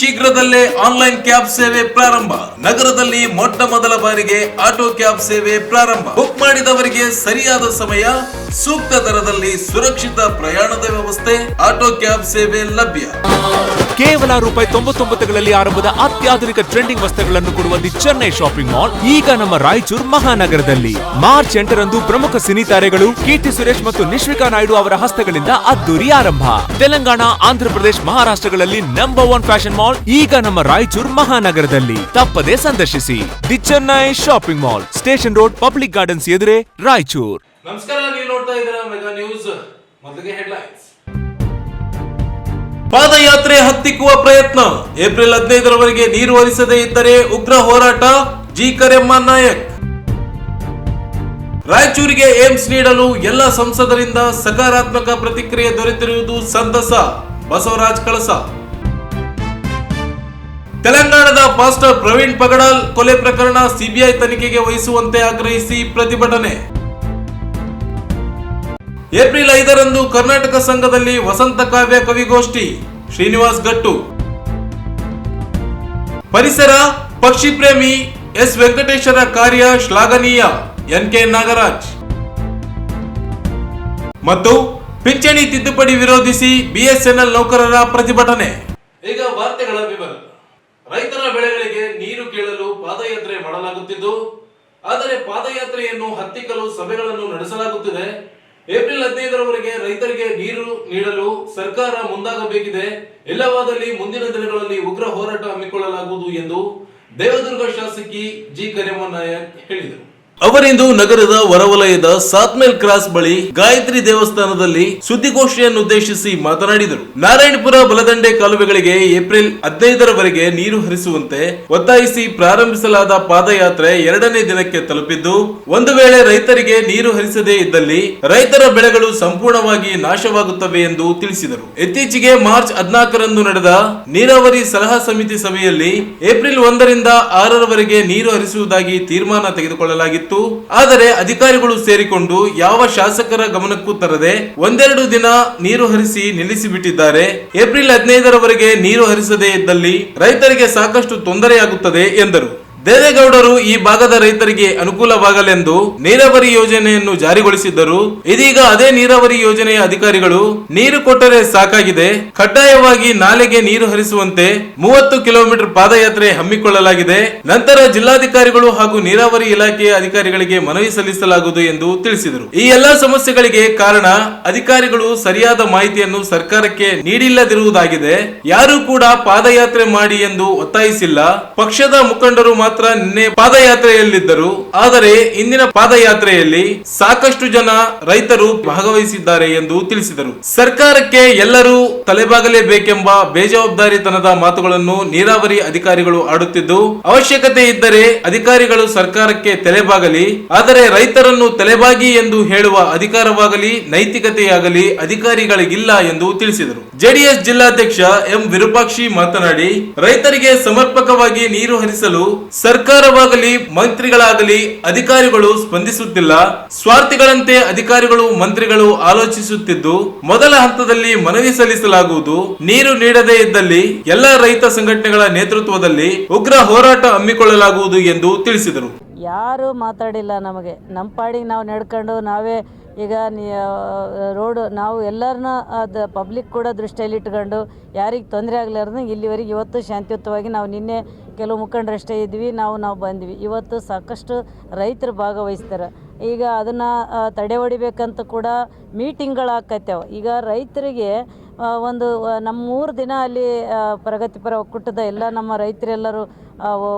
ಶೀಘ್ರದಲ್ಲೇ online cab ಸೇವೆ ಪ್ರಾರಂಭ. ನಗರದಲ್ಲಿ ಮೊಟ್ಟ ಮೊದಲ ಬಾರಿಗೆ ಆಟೋ ಕ್ಯಾಬ್ ಸೇವೆ ಪ್ರಾರಂಭ. ಬುಕ್ ಮಾಡಿದವರಿಗೆ ಸರಿಯಾದ ಸಮಯ, ಸೂಕ್ತ ದರದಲ್ಲಿ ಸುರಕ್ಷಿತ ಪ್ರಯಾಣದ ವ್ಯವಸ್ಥೆ, ಆಟೋ ಕ್ಯಾಬ್ ಸೇವೆ ಲಭ್ಯ. ಕೇವಲ ₹99ಗಳಲ್ಲಿ ಆರಂಭದ ಅತ್ಯಾಧುನಿಕ ಟ್ರೆಂಡಿಂಗ್ ವಸ್ತುಗಳನ್ನು ಕೊಡುವ ದಿ ಚೆನ್ನೈ ಶಾಪಿಂಗ್ ಮಾಲ್ ಈಗ ನಮ್ಮ ರಾಯಚೂರು ಮಹಾನಗರದಲ್ಲಿ. ಮಾರ್ಚ್ 8ರಂದು ಪ್ರಮುಖ ಸಿನಿ ತಾರೆಗಳು ಕೀರ್ತಿ ಸುರೇಶ್ ಮತ್ತು ನಿಶ್ವಿಕಾ ನಾಯ್ಡು ಅವರ ಹಸ್ತಗಳಿಂದ ಅದ್ದೂರಿ ಆರಂಭ. ತೆಲಂಗಾಣ, ಆಂಧ್ರಪ್ರದೇಶ, ಮಹಾರಾಷ್ಟ್ರಗಳಲ್ಲಿ ನಂಬರ್ 1 ಫ್ಯಾಷನ್ ಮಾಲ್ ಈಗ ನಮ್ಮ ರಾಯಚೂರು ಮಹಾನಗರದಲ್ಲಿ. ತಪ್ಪದೇ ಸಂದರ್ಶಿಸಿ the Chennai shopping mall, station road, public gardens ಎದುರೇ, ರಾಯಚೂರು. ನಮಸ್ಕಾರ, ನೀವು ನೋಡ್ತಾ ಇದ್ದೀರಾ ಮೆಗಾ ನ್ಯೂಸ್. ಮೊದಲಿಗೆ ಹೆಡ್ಲೈನ್ಸ್. ಪಾದಯಾತ್ರೆ ಹತ್ತಿಕ್ಕುವ ಪ್ರಯತ್ನ. ಏಪ್ರಿಲ್ 15ರವರೆಗೆ ನೀರು ಹರಿಸದೇ ಇದ್ದರೆ ಉಗ್ರ ಹೋರಾಟ. ಜಿ ಕರೆಮ್ಮ ನಾಯಕ್. ರಾಯಚೂರಿಗೆ ಏಮ್ಸ್ ನೀಡಲು ಎಲ್ಲ ಸಂಸದರಿಂದ ಸಕಾರಾತ್ಮಕ ಪ್ರತಿಕ್ರಿಯೆ ದೊರೆತಿರುವುದು ಸಂತಸ. ಬಸವರಾಜ್ ಕಳಸ. ತೆಲಂಗಾಣದ ಪಾಸ್ಟರ್ ಪ್ರವೀಣ್ ಪಗಡಾಲ್ ಕೊಲೆ ಪ್ರಕರಣ ಸಿಬಿಐ ತನಿಖೆಗೆ ವಹಿಸುವಂತೆ ಆಗ್ರಹಿಸಿ ಪ್ರತಿಭಟನೆ. ಏಪ್ರಿಲ್ 5ರಂದು ಕರ್ನಾಟಕ ಸಂಘದಲ್ಲಿ ವಸಂತ ಕಾವ್ಯ ಕವಿಗೋಷ್ಠಿ. ಶ್ರೀನಿವಾಸ್ ಗಟ್ಟು. ಪರಿಸರ ಪಕ್ಷಿ ಪ್ರೇಮಿ ಎಸ್ ವೆಂಕಟೇಶ್ವರ ಕಾರ್ಯ ಶ್ಲಾಘನೀಯ. ಎನ್ಕೆ ನಾಗರಾಜ್. ಮತ್ತು ಪಿಂಚಣಿ ತಿದ್ದುಪಡಿ ವಿರೋಧಿಸಿ ಬಿಎಸ್ಎನ್ಎಲ್ ನೌಕರರ ಪ್ರತಿಭಟನೆ. ಈಗ ವಾರ್ತೆಗಳ ವಿವರ. ರೈತರ ಬೆಳೆಗಳಿಗೆ ನೀರು ಕೇಳಲು ಪಾದಯಾತ್ರೆ ಮಾಡಲಾಗುತ್ತಿದ್ದು, ಆದರೆ ಪಾದಯಾತ್ರೆಯನ್ನು ಹತ್ತಿಕ್ಕಲು ಸಭೆಗಳನ್ನು ನಡೆಸಲಾಗುತ್ತಿದೆ. ಏಪ್ರಿಲ್ 15ರವರೆಗೆ ರೈತರಿಗೆ ನೀರು ನೀಡಲು ಸರ್ಕಾರ ಮುಂದಾಗಬೇಕಿದೆ. ಇಲ್ಲವಾದಲ್ಲಿ ಮುಂದಿನ ದಿನಗಳಲ್ಲಿ ಉಗ್ರ ಹೋರಾಟ ಹಮ್ಮಿಕೊಳ್ಳಲಾಗುವುದು ಎಂದು ದೇವದುರ್ಗ ಶಾಸಕಿ ಜಿ ಕರೆಮ್ಮ ನಾಯಕ್ ಹೇಳಿದರು. ಅವರಿಂದು ನಗರದ ಹೊರವಲಯದ ಸಾತ್ಮೇಲ್ ಕ್ರಾಸ್ ಬಳಿ ಗಾಯತ್ರಿ ದೇವಸ್ಥಾನದಲ್ಲಿ ಸುದ್ದಿಗೋಷ್ಠಿಯನ್ನುದ್ದೇಶಿಸಿ ಮಾತನಾಡಿದರು. ನಾರಾಯಣಪುರ ಬಲದಂಡೆ ಕಾಲುವೆಗಳಿಗೆ ಏಪ್ರಿಲ್ 15ರವರೆಗೆ ನೀರು ಹರಿಸುವಂತೆ ಒತ್ತಾಯಿಸಿ ಪ್ರಾರಂಭಿಸಲಾದ ಪಾದಯಾತ್ರೆ 2ನೇ ದಿನಕ್ಕೆ ತಲುಪಿದ್ದು, ಒಂದು ವೇಳೆ ರೈತರಿಗೆ ನೀರು ಹರಿಸದೇ ಇದ್ದಲ್ಲಿ ರೈತರ ಬೆಳೆಗಳು ಸಂಪೂರ್ಣವಾಗಿ ನಾಶವಾಗುತ್ತವೆ ಎಂದು ತಿಳಿಸಿದರು. ಇತ್ತೀಚೆಗೆ ಮಾರ್ಚ್ 14ರಂದು ನಡೆದ ನೀರಾವರಿ ಸಲಹಾ ಸಮಿತಿ ಸಭೆಯಲ್ಲಿ ಏಪ್ರಿಲ್ 1ರಿಂದ 6ರವರೆಗೆ ನೀರು ಹರಿಸುವುದಾಗಿ ತೀರ್ಮಾನ ತೆಗೆದುಕೊಳ್ಳಲಾಗಿತ್ತು. ಆದರೆ ಅಧಿಕಾರಿಗಳು ಸೇರಿಕೊಂಡು ಯಾವ ಶಾಸಕರ ಗಮನಕ್ಕೂ ತರದೆ ಒಂದೆರಡು ದಿನ ನೀರು ಹರಿಸಿ ನಿಲ್ಲಿಸಿಬಿಟ್ಟಿದ್ದಾರೆ. ಏಪ್ರಿಲ್ 15ರವರೆಗೆ ನೀರು ಹರಿಸದೇ ಇದ್ದಲ್ಲಿ ರೈತರಿಗೆ ಸಾಕಷ್ಟು ತೊಂದರೆಯಾಗುತ್ತದೆ ಎಂದರು. ದೇವೇಗೌಡರು ಈ ಭಾಗದ ರೈತರಿಗೆ ಅನುಕೂಲವಾಗಲೆಂದು ನೀರಾವರಿ ಯೋಜನೆಯನ್ನು ಜಾರಿಗೊಳಿಸಿದ್ದರು. ಇದೀಗ ಅದೇ ನೀರಾವರಿ ಯೋಜನೆಯ ಅಧಿಕಾರಿಗಳು ನೀರು ಕೊಟ್ಟರೆ ಸಾಕಾಗಿದೆ, ಕಡ್ಡಾಯವಾಗಿ ನಾಲೆಗೆ ನೀರು ಹರಿಸುವಂತೆ 30 ಕಿಲೋಮೀಟರ್ ಪಾದಯಾತ್ರೆ ಹಮ್ಮಿಕೊಳ್ಳಲಾಗಿದೆ. ನಂತರ ಜಿಲ್ಲಾಧಿಕಾರಿಗಳು ಹಾಗೂ ನೀರಾವರಿ ಇಲಾಖೆಯ ಅಧಿಕಾರಿಗಳಿಗೆ ಮನವಿ ಸಲ್ಲಿಸಲಾಗುವುದು ಎಂದು ತಿಳಿಸಿದರು. ಈ ಎಲ್ಲಾ ಸಮಸ್ಯೆಗಳಿಗೆ ಕಾರಣ ಅಧಿಕಾರಿಗಳು ಸರಿಯಾದ ಮಾಹಿತಿಯನ್ನು ಸರ್ಕಾರಕ್ಕೆ ನೀಡಿಲ್ಲದಿರುವುದಾಗಿದೆ. ಯಾರು ಕೂಡ ಪಾದಯಾತ್ರೆ ಮಾಡಿ ಎಂದು ಒತ್ತಾಯಿಸಿಲ್ಲ. ಪಕ್ಷದ ಮುಖಂಡರು ಮಾತ್ರ ನಿನ್ನೆ ಪಾದಯಾತ್ರೆಯಲ್ಲಿದ್ದರು. ಆದರೆ ಇಂದಿನ ಪಾದಯಾತ್ರೆಯಲ್ಲಿ ಸಾಕಷ್ಟು ಜನ ರೈತರು ಭಾಗವಹಿಸಿದ್ದಾರೆ ಎಂದು ತಿಳಿಸಿದರು. ಸರ್ಕಾರಕ್ಕೆ ಎಲ್ಲರೂ ತಲೆಬಾಗಲೇಬೇಕೆಂಬ ಬೇಜವಾಬ್ದಾರಿತನದ ಮಾತುಗಳನ್ನು ನೀರಾವರಿ ಅಧಿಕಾರಿಗಳು ಆಡುತ್ತಿದ್ದು, ಅವಶ್ಯಕತೆ ಇದ್ದರೆ ಅಧಿಕಾರಿಗಳು ಸರ್ಕಾರಕ್ಕೆ ತಲೆಬಾಗಲಿ, ಆದರೆ ರೈತರನ್ನು ತಲೆಬಾಗಿ ಎಂದು ಹೇಳುವ ಅಧಿಕಾರವಾಗಲಿ ನೈತಿಕತೆಯಾಗಲಿ ಅಧಿಕಾರಿಗಳಿಗಿಲ್ಲ ಎಂದು ತಿಳಿಸಿದರು. ಜೆಡಿಎಸ್ ಜಿಲ್ಲಾಧ್ಯಕ್ಷ ಎಂ ವಿರೂಪಾಕ್ಷಿ ಮಾತನಾಡಿ, ರೈತರಿಗೆ ಸಮರ್ಪಕವಾಗಿ ನೀರು ಹರಿಸಲು ಸರ್ಕಾರವಾಗಲಿ ಮಂತ್ರಿಗಳಾಗಲಿ ಅಧಿಕಾರಿಗಳು ಸ್ಪಂದಿಸುತ್ತಿಲ್ಲ. ಸ್ವಾರ್ಥಿಗಳಂತೆ ಅಧಿಕಾರಿಗಳು ಮಂತ್ರಿಗಳು ಆಲೋಚಿಸುತ್ತಿದ್ದು, ಮೊದಲ ಹಂತದಲ್ಲಿ ಮನವಿ ಸಲ್ಲಿಸಲಾಗುವುದು. ನೀರು ನೀಡದೇ ಇದ್ದಲ್ಲಿ ಎಲ್ಲ ರೈತ ಸಂಘಟನೆಗಳ ನೇತೃತ್ವದಲ್ಲಿ ಉಗ್ರ ಹೋರಾಟ ಹಮ್ಮಿಕೊಳ್ಳಲಾಗುವುದು ಎಂದು ತಿಳಿಸಿದರು. ಯಾರು ಮಾತಾಡಿಲ್ಲ. ನಮಗೆ ನಮ್ಮ ಪಾಡಿಗೆ ನಾವು ನಡ್ಕೊಂಡು ನಾವೇ ಈಗ ರೋಡು ನಾವು ಎಲ್ಲರನ್ನ ಅದು ಪಬ್ಲಿಕ್ ಕೂಡ ದೃಷ್ಟಿಯಲ್ಲಿ ಇಟ್ಕೊಂಡು ಯಾರಿಗೆ ತೊಂದರೆ ಆಗಲಾರ್ದು ಇಲ್ಲಿವರೆಗೆ ಇವತ್ತು ಶಾಂತಿಯುತವಾಗಿ ನಾವು ನಿನ್ನೆ ಕೆಲವು ಮುಖಂಡರಷ್ಟೇ ಇದ್ವಿ, ನಾವು ಬಂದ್ವಿ. ಇವತ್ತು ಸಾಕಷ್ಟು ರೈತರು ಭಾಗವಹಿಸ್ತಾರೆ. ಈಗ ಅದನ್ನು ತಡೆ ಹೊಡಿಬೇಕಂತ ಕೂಡ ಮೀಟಿಂಗ್ಗಳಾಕತ್ಯಾವ. ಈಗ ರೈತರಿಗೆ ಒಂದು ನಮ್ಮ 3 ದಿನ ಅಲ್ಲಿ ಪ್ರಗತಿಪರ ಒಕ್ಕೂಟದ ಎಲ್ಲ ನಮ್ಮ ರೈತರೆಲ್ಲರೂ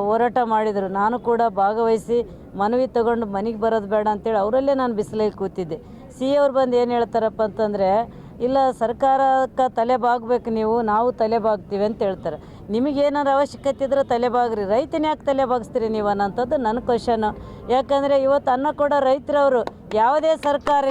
ಹೋರಾಟ ಮಾಡಿದರು. ನಾನು ಕೂಡ ಭಾಗವಹಿಸಿ ಮನವಿ ತಗೊಂಡು ಮನೆಗೆ ಬರೋದು ಬೇಡ ಅಂತೇಳಿ ಅವರಲ್ಲೇ ನಾನು ಬಿಸಿಲಲ್ಲಿ ಕೂತಿದ್ದೆ. ಸಿ ಅವ್ರು ಬಂದು ಏನು ಹೇಳ್ತಾರಪ್ಪ ಅಂತಂದರೆ, ಇಲ್ಲ ಸರ್ಕಾರಕ್ಕೆ ತಲೆ ಬಾಗಬೇಕು ನೀವು, ನಾವು ತಲೆ ಬಾಗ್ತೀವಿ ಅಂತ ಹೇಳ್ತಾರೆ. ನಿಮಗೇನಾರು ಅವಶ್ಯಕತೆ ಇದ್ರೆ ತಲೆ ಬಾಗ್ರಿ, ರೈತನ ಯಾಕೆ ತಲೆ ಬಾಗಿಸ್ತೀರಿ ನೀವು ಅನ್ನೋಂಥದ್ದು ನನ್ನ ಕ್ವಶನ್ನು. ಯಾಕಂದರೆ ಇವತ್ತು ಅನ್ನ ಕೊಡೋ ರೈತರವರು ಯಾವುದೇ ಸರ್ಕಾರ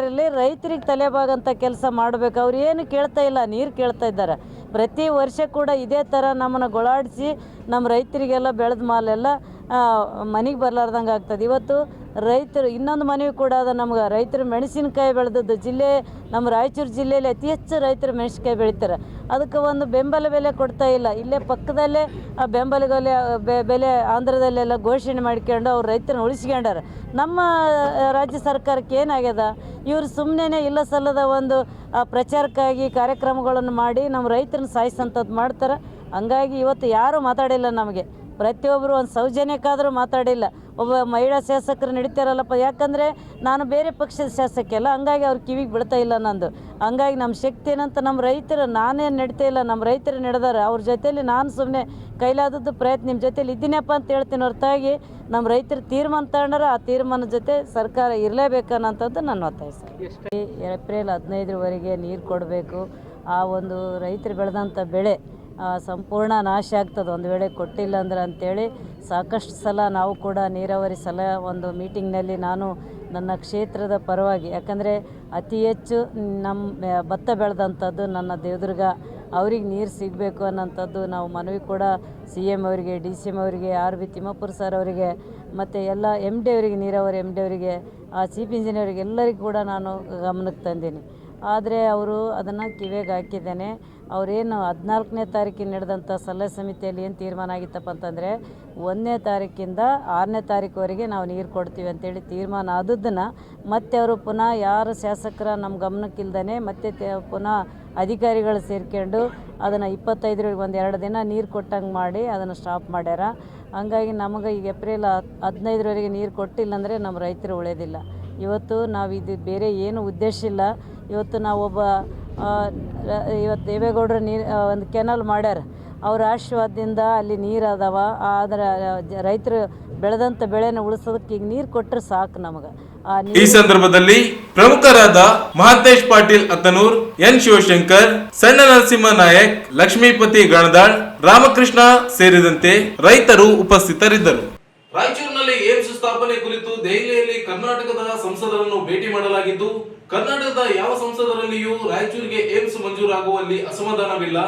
ಇರಲಿ ರೈತರಿಗೆ ತಲೆಬಾಗಂಥ ಕೆಲಸ ಮಾಡಬೇಕು. ಅವ್ರು ಏನು ಕೇಳ್ತಾ ಇಲ್ಲ, ನೀರು ಕೇಳ್ತಾ ಇದ್ದಾರೆ. ಪ್ರತಿ ವರ್ಷ ಕೂಡ ಇದೇ ಥರ ನಮ್ಮನ್ನು ಗೊಳಾಡಿಸಿ ನಮ್ಮ ರೈತರಿಗೆಲ್ಲ ಬೆಳೆದ ಮಾಲೆಲ್ಲ ಮನೆಗೆ ಬರಲಾರ್ದಂಗೆ ಆಗ್ತದೆ. ಇವತ್ತು ರೈತರು ಇನ್ನೊಂದು ಮನವಿ ಕೂಡ ಅದ ನಮ್ಗೆ, ರೈತರು ಮೆಣಸಿನಕಾಯಿ ಬೆಳೆದದ್ದು ಜಿಲ್ಲೆ ನಮ್ಮ ರಾಯಚೂರು ಜಿಲ್ಲೆಯಲ್ಲಿ ಅತಿ ಹೆಚ್ಚು ರೈತರು ಮೆಣಸಿನಕಾಯಿ ಬೆಳಿತಾರೆ. ಅದಕ್ಕೆ ಒಂದು ಬೆಂಬಲ ಬೆಲೆ ಕೊಡ್ತಾ ಇಲ್ಲ. ಇಲ್ಲೇ ಪಕ್ಕದಲ್ಲೇ ಆ ಬೆಂಬಲ ಬೆಲೆ ಆಂಧ್ರದಲ್ಲೆಲ್ಲ ಘೋಷಣೆ ಮಾಡ್ಕೊಂಡು ಅವ್ರು ರೈತರನ್ನ ಉಳಿಸ್ಕೊಂಡಾರ. ನಮ್ಮ ರಾಜ್ಯ ಸರ್ಕಾರಕ್ಕೆ ಏನಾಗ್ಯದ, ಇವರು ಸುಮ್ಮನೆ ಇಲ್ಲ ಸಲ್ಲದ ಒಂದು ಪ್ರಚಾರಕ್ಕಾಗಿ ಕಾರ್ಯಕ್ರಮಗಳನ್ನು ಮಾಡಿ ನಮ್ಮ ರೈತರನ್ನ ಸಾಯಿಸೋಂಥದ್ದು ಮಾಡ್ತಾರೆ. ಹಂಗಾಗಿ ಇವತ್ತು ಯಾರೂ ಮಾತಾಡಿಲ್ಲ ನಮಗೆ, ಪ್ರತಿಯೊಬ್ಬರು ಒಂದು ಸೌಜನ್ಯಕ್ಕಾದರೂ ಮಾತಾಡಿಲ್ಲ. ಒಬ್ಬ ಮಹಿಳಾ ಶಾಸಕರು ನಡೀತಾರಲ್ಲಪ್ಪ, ಯಾಕಂದರೆ ನಾನು ಬೇರೆ ಪಕ್ಷದ ಶಾಸಕಿ ಅಲ್ಲ, ಹಂಗಾಗಿ ಅವ್ರ ಕಿವಿಗೆ ಬೀಳ್ತಾ ಇಲ್ಲ ನಂದು. ಹಂಗಾಗಿ ನಮ್ಮ ಶಕ್ತಿ ಏನಂತ ನಮ್ಮ ರೈತರು, ನಾನೇನು ನಡೀತಾ ಇಲ್ಲ, ನಮ್ಮ ರೈತರು ನಡೆದಾರೆ. ಅವ್ರ ಜೊತೆಯಲ್ಲಿ ನಾನು ಸುಮ್ಮನೆ ಕೈಲಾದದ್ದು ಪ್ರಯತ್ನ ನಿಮ್ಮ ಜೊತೆಲಿ ಇದ್ದೀನಪ್ಪ ಅಂತ ಹೇಳ್ತೀನಿ ಹೊರತಾಗಿ ನಮ್ಮ ರೈತರು ತೀರ್ಮಾನ ತಗೊಂಡ್ರೆ ಆ ತೀರ್ಮಾನದ ಜೊತೆ ಸರ್ಕಾರ ಇರಲೇಬೇಕನ್ನೋಂಥದ್ದು ನನ್ನ ಒತ್ತಾಯ ಸರ್. ಏಪ್ರಿಲ್ 15ರವರೆಗೆ ನೀರು ಕೊಡಬೇಕು. ಆ ಒಂದು ರೈತರು ಬೆಳೆದಂಥ ಬೆಳೆ ಸಂಪೂರ್ಣ ನಾಶ ಆಗ್ತದೆ ಒಂದು ವೇಳೆ ಕೊಟ್ಟಿಲ್ಲ ಅಂದ್ರೆ ಅಂಥೇಳಿ ಸಾಕಷ್ಟು ಸಲ ನಾವು ಕೂಡ ನೀರಾವರಿ ಒಂದು ಮೀಟಿಂಗ್ನಲ್ಲಿ ನಾನು ನನ್ನ ಕ್ಷೇತ್ರದ ಪರವಾಗಿ, ಯಾಕಂದರೆ ಅತಿ ಹೆಚ್ಚು ನಮ್ಮ ಭತ್ತ ಬೆಳೆದಂಥದ್ದು ನನ್ನ ದೇವದುರ್ಗ, ಅವ್ರಿಗೆ ನೀರು ಸಿಗಬೇಕು ಅನ್ನೋಂಥದ್ದು ನಾವು ಮನವಿ ಕೂಡ CM ಅವರಿಗೆ, DCM ಅವರಿಗೆ, RB ತಿಮ್ಮಾಪುರ ಸರ್ ಅವರಿಗೆ, ಮತ್ತು ಎಲ್ಲ MD ಅವರಿಗೆ, ನೀರಾವರಿ MD ಅವರಿಗೆ, ಚೀಫ್ ಇಂಜಿನಿಯರಿಗೆ ಎಲ್ಲರಿಗೂ ಕೂಡ ನಾನು ಗಮನಕ್ಕೆ ತಂದೀನಿ. ಆದರೆ ಅವರು ಅದನ್ನು ಕಿವಿಗೆ ಹಾಕಿದ್ದೇನೆ. ಅವರೇನು 14ನೇ ತಾರೀಕಿಗೆ ನಡೆದಂಥ ಸಲಹೆ ಸಮಿತಿಯಲ್ಲಿ ಏನು ತೀರ್ಮಾನ ಆಗಿತ್ತಪ್ಪ ಅಂತಂದರೆ 1ನೇ ತಾರೀಕಿಂದ 6ನೇ ತಾರೀಕುವರೆಗೆ ನಾವು ನೀರು ಕೊಡ್ತೀವಿ ಅಂತೇಳಿ ತೀರ್ಮಾನ ಆದದ್ದನ್ನು ಮತ್ತೆ ಅವರು ಪುನಃ ಯಾರು ಶಾಸಕರ ನಮ್ಮ ಗಮನಕ್ಕಿಲ್ದೇ ಮತ್ತೆ ಪುನಃ ಅಧಿಕಾರಿಗಳು ಸೇರ್ಕೊಂಡು ಅದನ್ನು 25 ಒಂದು 2 ದಿನ ನೀರು ಕೊಟ್ಟಂಗೆ ಮಾಡಿ ಅದನ್ನು ಸ್ಟಾಪ್ ಮಾಡ್ಯಾರ. ಹಂಗಾಗಿ ನಮಗೆ ಈಗ ಏಪ್ರಿಲ್ 15ರವರೆಗೆ ನೀರು ಕೊಟ್ಟಿಲ್ಲ ಅಂದರೆ ನಮ್ಮ ರೈತರು ಉಳಿಯೋದಿಲ್ಲ. ಇವತ್ತು ನಾವು ಇದು ಬೇರೆ ಏನು ಉದ್ದೇಶ ಇಲ್ಲ. ಇವತ್ತು ನಾವೊಬ್ಬ ಇವತ್ತು ದೇವೇಗೌಡರು ಒಂದು ಕೆನಲ್ ಮಾಡ್ಯಾರ, ಅವ್ರ ಆಶೀರ್ವಾದದಿಂದ ಅಲ್ಲಿ ನೀರು ಅದಾವ. ಆದರೆ ರೈತರು ಬೆಳೆದಂಥ ಬೆಳೆನ ಉಳಿಸೋದಕ್ಕೆ ಈಗ ನೀರು ಕೊಟ್ಟರೆ ಸಾಕು ನಮಗೆ. ಈ ಸಂದರ್ಭದಲ್ಲಿ ಪ್ರಮುಖರಾದ ಮಹಾಂತೇಶ್ ಪಾಟೀಲ್ ಅತ್ತನೂರ್, N ಶಿವಶಂಕರ್, ಸಣ್ಣ ನರಸಿಂಹ ನಾಯಕ್, ಲಕ್ಷ್ಮೀಪತಿ ಗಣದಾಳ್, ರಾಮಕೃಷ್ಣ ಸೇರಿದಂತೆ ರೈತರು ಉಪಸ್ಥಿತರಿದ್ದರು. ರಾಯಚೂರಿನಲ್ಲಿ ಏಮ್ಸ್ ಸ್ಥಾಪನೆ ಕುರಿತು ದೆಹಲಿಯಲ್ಲಿ ಕರ್ನಾಟಕದ ಸಂಸದರನ್ನು ಭೇಟಿ ಮಾಡಲಾಗಿದ್ದು, ಕರ್ನಾಟಕದ ಯಾವ ಸಂಸದರಲ್ಲಿಯೂ ರಾಯಚೂರಿಗೆ ಏಮ್ಸ್ ಮಂಜೂರಾಗುವಲ್ಲಿ ಅಸಮಾಧಾನವಿಲ್ಲ,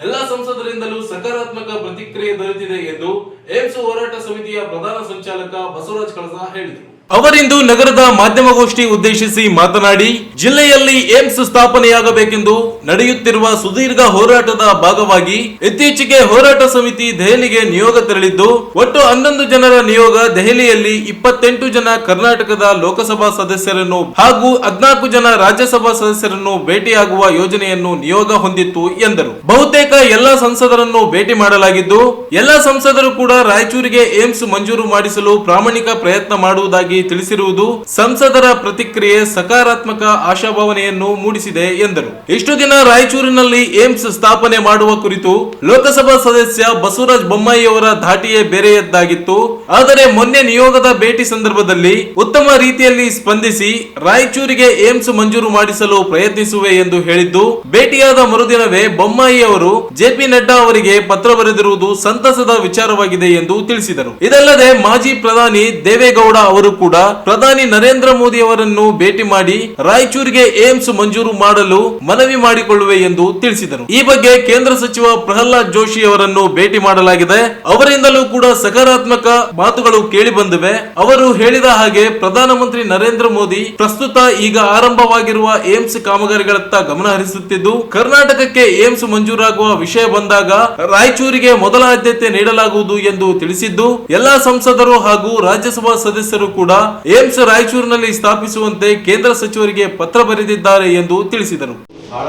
ಎಲ್ಲಾ ಸಂಸದರಿಂದಲೂ ಸಕಾರಾತ್ಮಕ ಪ್ರತಿಕ್ರಿಯೆ ದೊರೆತಿದೆ ಎಂದು ಏಮ್ಸ್ ಹೋರಾಟ ಸಮಿತಿಯ ಪ್ರಧಾನ ಸಂಚಾಲಕ ಬಸವರಾಜ್ ಕಳಸ ಹೇಳಿದರು. ಅವರಿಂದು ನಗರದ ಮಾಧ್ಯಮಗೋಷ್ಠಿ ಉದ್ದೇಶಿಸಿ ಮಾತನಾಡಿ, ಜಿಲ್ಲೆಯಲ್ಲಿ ಏಮ್ಸ್ ಸ್ಥಾಪನೆಯಾಗಬೇಕೆಂದು ನಡೆಯುತ್ತಿರುವ ಸುದೀರ್ಘ ಹೋರಾಟದ ಭಾಗವಾಗಿ ಇತ್ತೀಚೆಗೆ ಹೋರಾಟ ಸಮಿತಿ ದೆಹಲಿಗೆ ನಿಯೋಗ ತೆರಳಿದ್ದು, ಒಟ್ಟು 11 ಜನರ ನಿಯೋಗ ದೆಹಲಿಯಲ್ಲಿ 28 ಜನ ಕರ್ನಾಟಕದ ಲೋಕಸಭಾ ಸದಸ್ಯರನ್ನು ಹಾಗೂ 14 ಜನ ರಾಜ್ಯಸಭಾ ಸದಸ್ಯರನ್ನು ಭೇಟಿಯಾಗುವ ಯೋಜನೆಯನ್ನು ನಿಯೋಗ ಹೊಂದಿತ್ತು ಎಂದರು. ಬಹುತೇಕ ಎಲ್ಲಾ ಸಂಸದರನ್ನು ಭೇಟಿ ಮಾಡಲಾಗಿದ್ದು, ಎಲ್ಲಾ ಸಂಸದರು ಕೂಡ ರಾಯಚೂರಿಗೆ ಏಮ್ಸ್ ಮಂಜೂರು ಮಾಡಿಸಲು ಪ್ರಾಮಾಣಿಕ ಪ್ರಯತ್ನ ಮಾಡುವುದಾಗಿ ತಿಳಿಸಿರುವುದು ಸಂಸದರ ಪ್ರತಿಕ್ರಿಯೆ ಸಕಾರಾತ್ಮಕ ಆಶಾಭಾವನೆಯನ್ನು ಮೂಡಿಸಿದೆ ಎಂದರು. ಇಷ್ಟು ದಿನ ರಾಯಚೂರಿನಲ್ಲಿ ಏಮ್ಸ್ ಸ್ಥಾಪನೆ ಮಾಡುವ ಕುರಿತು ಲೋಕಸಭಾ ಸದಸ್ಯ ಬಸವರಾಜ ಬೊಮ್ಮಾಯಿ ಅವರ ಧಾಟಿಯೇ ಬೇರೆಯದ್ದಾಗಿತ್ತು. ಆದರೆ ಮೊನ್ನೆ ನಿಯೋಗದ ಭೇಟಿ ಸಂದರ್ಭದಲ್ಲಿ ಉತ್ತಮ ರೀತಿಯಲ್ಲಿ ಸ್ಪಂದಿಸಿ ರಾಯಚೂರಿಗೆ ಏಮ್ಸ್ ಮಂಜೂರು ಮಾಡಿಸಲು ಪ್ರಯತ್ನಿಸುವೆ ಎಂದು ಹೇಳಿದ್ದು, ಭೇಟಿಯಾದ ಮರುದಿನವೇ ಬೊಮ್ಮಾಯಿ ಅವರು JP ನಡ್ಡಾ ಅವರಿಗೆ ಪತ್ರ ಬರೆದಿರುವುದು ಸಂತಸದ ವಿಚಾರವಾಗಿದೆ ಎಂದು ತಿಳಿಸಿದರು. ಇದಲ್ಲದೆ ಮಾಜಿ ಪ್ರಧಾನಿ ದೇವೇಗೌಡ ಅವರು ಕೂಡ ಪ್ರಧಾನಿ ನರೇಂದ್ರ ಮೋದಿ ಅವರನ್ನು ಭೇಟಿ ಮಾಡಿ ರಾಯಚೂರಿಗೆ ಏಮ್ಸ್ ಮಂಜೂರು ಮಾಡಲು ಮನವಿ ಮಾಡಿಕೊಳ್ಳುವೆ ಎಂದು ತಿಳಿಸಿದರು. ಈ ಬಗ್ಗೆ ಕೇಂದ್ರ ಸಚಿವ ಪ್ರಹ್ಲಾದ್ ಜೋಶಿ ಅವರನ್ನು ಭೇಟಿ ಮಾಡಲಾಗಿದೆ. ಅವರಿಂದಲೂ ಕೂಡ ಸಕಾರಾತ್ಮಕ ಮಾತುಗಳು ಕೇಳಿ ಬಂದಿವೆ. ಅವರು ಹೇಳಿದ ಹಾಗೆ ಪ್ರಧಾನಮಂತ್ರಿ ನರೇಂದ್ರ ಮೋದಿ ಪ್ರಸ್ತುತ ಈಗ ಆರಂಭವಾಗಿರುವ ಏಮ್ಸ್ ಕಾಮಗಾರಿಗಳತ್ತ ಗಮನ ಹರಿಸುತ್ತಿದ್ದು, ಕರ್ನಾಟಕಕ್ಕೆ ಏಮ್ಸ್ ಮಂಜೂರಾಗುವ ವಿಷಯ ಬಂದಾಗ ರಾಯಚೂರಿಗೆ ಮೊದಲ ಆದ್ಯತೆ ನೀಡಲಾಗುವುದು ಎಂದು ತಿಳಿಸಿದ್ದು, ಎಲ್ಲಾ ಸಂಸದರು ಹಾಗೂ ರಾಜ್ಯಸಭಾ ಸದಸ್ಯರು ಕೂಡ ಏಮ್ಸ್ ರಾಯಚೂರಿನಲ್ಲಿ ಸ್ಥಾಪಿಸುವಂತೆ ಕೇಂದ್ರ ಸಚಿವರಿಗೆ ಪತ್ರ ಬರೆದಿದ್ದಾರೆ ಎಂದು ತಿಳಿಸಿದರು. ಬಹಳ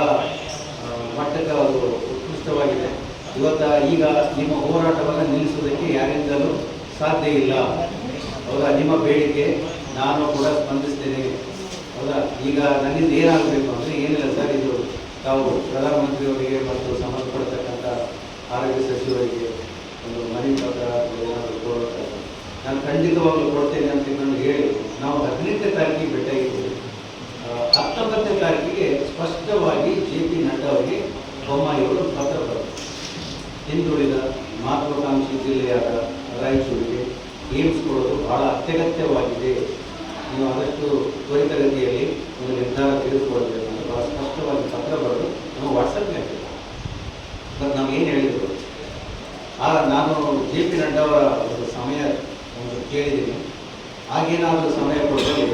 ಮಟ್ಟದ ಉತ್ಕೃಷ್ಟವಾಗಿದೆ. ಈಗ ನಿಮ್ಮ ಹೋರಾಟವನ್ನು ನಿಲ್ಲಿಸುವುದಕ್ಕೆ ಯಾರಿಂದಲೂ ಸಾಧ್ಯ ಇಲ್ಲ. ಹೌದಾ? ನಿಮ್ಮ ಬೇಡಿಕೆ ನಾನು ಕೂಡ ಸ್ಪಂದಿಸ್ತೇನೆ. ಹೌದಾ? ಈಗ ನನ್ನಿಂದ ಏನಾಗಬೇಕು ಅಂದರೆ ಏನಿಲ್ಲ ಸರ್, ಇದು ತಾವು ಪ್ರಧಾನಮಂತ್ರಿಯವರಿಗೆ ಮತ್ತು ಸಂಬಂಧಪಡ್ತಕ್ಕಂಥ ಆರೋಗ್ಯ ಸಚಿವರಿಗೆ ಒಂದು ಮನವಿ ಪತ್ರ ಏನಾದರೂ ನಾನು ಖಂಡಿತವಾಗ್ಲೂ ಕೊಡ್ತೇನೆ ಅಂತ ನಾನು ಹೇಳಿ ನಾವು 18ನೇ ತಾರೀಕಿಗೆ ಭೇಟಿಯಾಗಿದ್ದೀವಿ. 19ನೇ ತಾರೀಕಿಗೆ ಸ್ಪಷ್ಟವಾಗಿ JP ನಡ್ಡಾ ಅವರಿಗೆ ಬೊಮ್ಮಾಯಿಯವರು ಪತ್ರ ಬರೆದರು. ಹಿಂದುಳಿದ ಮಹತ್ವಾಕಾಂಕ್ಷಿ ಜಿಲ್ಲೆಯಾದ ರಾಯಚೂರಿಗೆ ಏಮ್ಸ್ ಕೊಡೋದು ಬಹಳ ಅತ್ಯಗತ್ಯವಾಗಿದೆ. ನೀವು ಆದಷ್ಟು ತ್ವರಿತಗತಿಯಲ್ಲಿ ಒಂದು ನಿರ್ಧಾರ ತೆಗೆದುಕೊಳ್ಬೇಕು ಅಂತ ಬಹಳ ಸ್ಪಷ್ಟವಾಗಿ ಪತ್ರ ಬರೆದು ನಾವು ವಾಟ್ಸಪ್ಗೆ ಹಾಕಿದ್ವಿ. ಬಟ್ ನಾವು ಏನು ಹೇಳಿದ್ರು, ನಾನು JP ನಡ್ಡಾ ಅವರ ಒಂದು ಒಂದು ಕೇಳಿದ್ದೀನಿ. ಹಾಗೇನಾದರೂ ಸಮಯ ಕೊಟ್ಟರೆ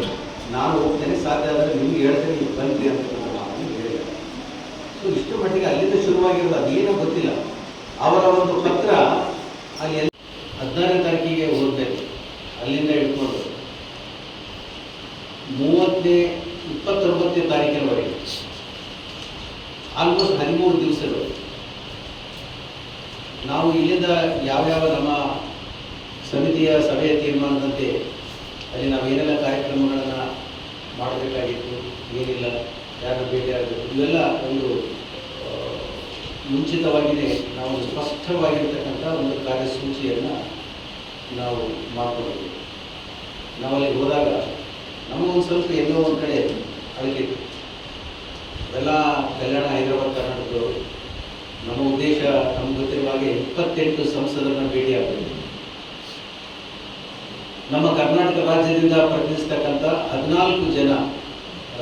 ನಾನು ಹೋಗ್ತೇನೆ, ಸಾಧ್ಯ ಆದರೆ ನಿಮ್ಗೆ ಹೇಳ್ತೇನೆ, ನೀವು ಬನ್ನಿ ಅಂತ ನಾನು ಹೇಳಿದೆ. ಸೊ ಇಷ್ಟು ಮಟ್ಟಿಗೆ ಅಲ್ಲಿಂದ ಶುರುವಾಗಿರೋದು ಅದೇನೋ ಗೊತ್ತಿಲ್ಲ. ಅವರ ಒಂದು ಪತ್ರ ಅಲ್ಲಿ 14ನೇ ತಾರೀಕಿಗೆ ಓದಬೇಕು, ಅಲ್ಲಿಂದ ಹಿಡ್ಕೊಂಡು 29ನೇ ತಾರೀಕಿನವರೆಗೆ ಆಲ್ಮೋಸ್ಟ್ 13 ದಿವಸಗಳು ನಾವು ಇಲ್ಲಿಂದ ಯಾವ್ಯಾವ ನಮ್ಮ ಸಮಿತಿಯ ಸಭೆಯ ತೀರ್ಮಾನದಂತೆ ಅಲ್ಲಿ ನಾವು ಏನೆಲ್ಲ ಕಾರ್ಯಕ್ರಮಗಳನ್ನು ಮಾಡಬೇಕಾಗಿತ್ತು, ಏನಿಲ್ಲ, ಯಾರು ಭೇಟಿ ಆಗಬೇಕು, ಇವೆಲ್ಲ ಒಂದು ಮುಂಚಿತವಾಗಿಯೇ ನಾವು ಸ್ಪಷ್ಟವಾಗಿರ್ತಕ್ಕಂಥ ಒಂದು ಕಾರ್ಯಸೂಚಿಯನ್ನು ನಾವು ಮಾಡಿಕೊಂಡಿದ್ದೀವಿ. ನಾವಲ್ಲಿ ಹೋದಾಗ ನಮಗೊಂದು ಸ್ವಲ್ಪ ಎಲ್ಲೋ ಒಂದು ಕಡೆ ಅದಕ್ಕೆ ಎಲ್ಲ ಕಲ್ಯಾಣ ಹೈದರಾಬಾದ್ ಕರ್ನಾಟಕದವರು ನಮ್ಮ ಉದ್ದೇಶ ನಮ್ಗೆ ಗೊತ್ತಿರುವ ಹಾಗೆ 28 ಸಂಸದರನ್ನು ಭೇಟಿ ಆಗಬೇಕು. ನಮ್ಮ ಕರ್ನಾಟಕ ರಾಜ್ಯದಿಂದ ಪ್ರತಿನಿಧಿಸ್ತಕ್ಕಂಥ 14 ಜನ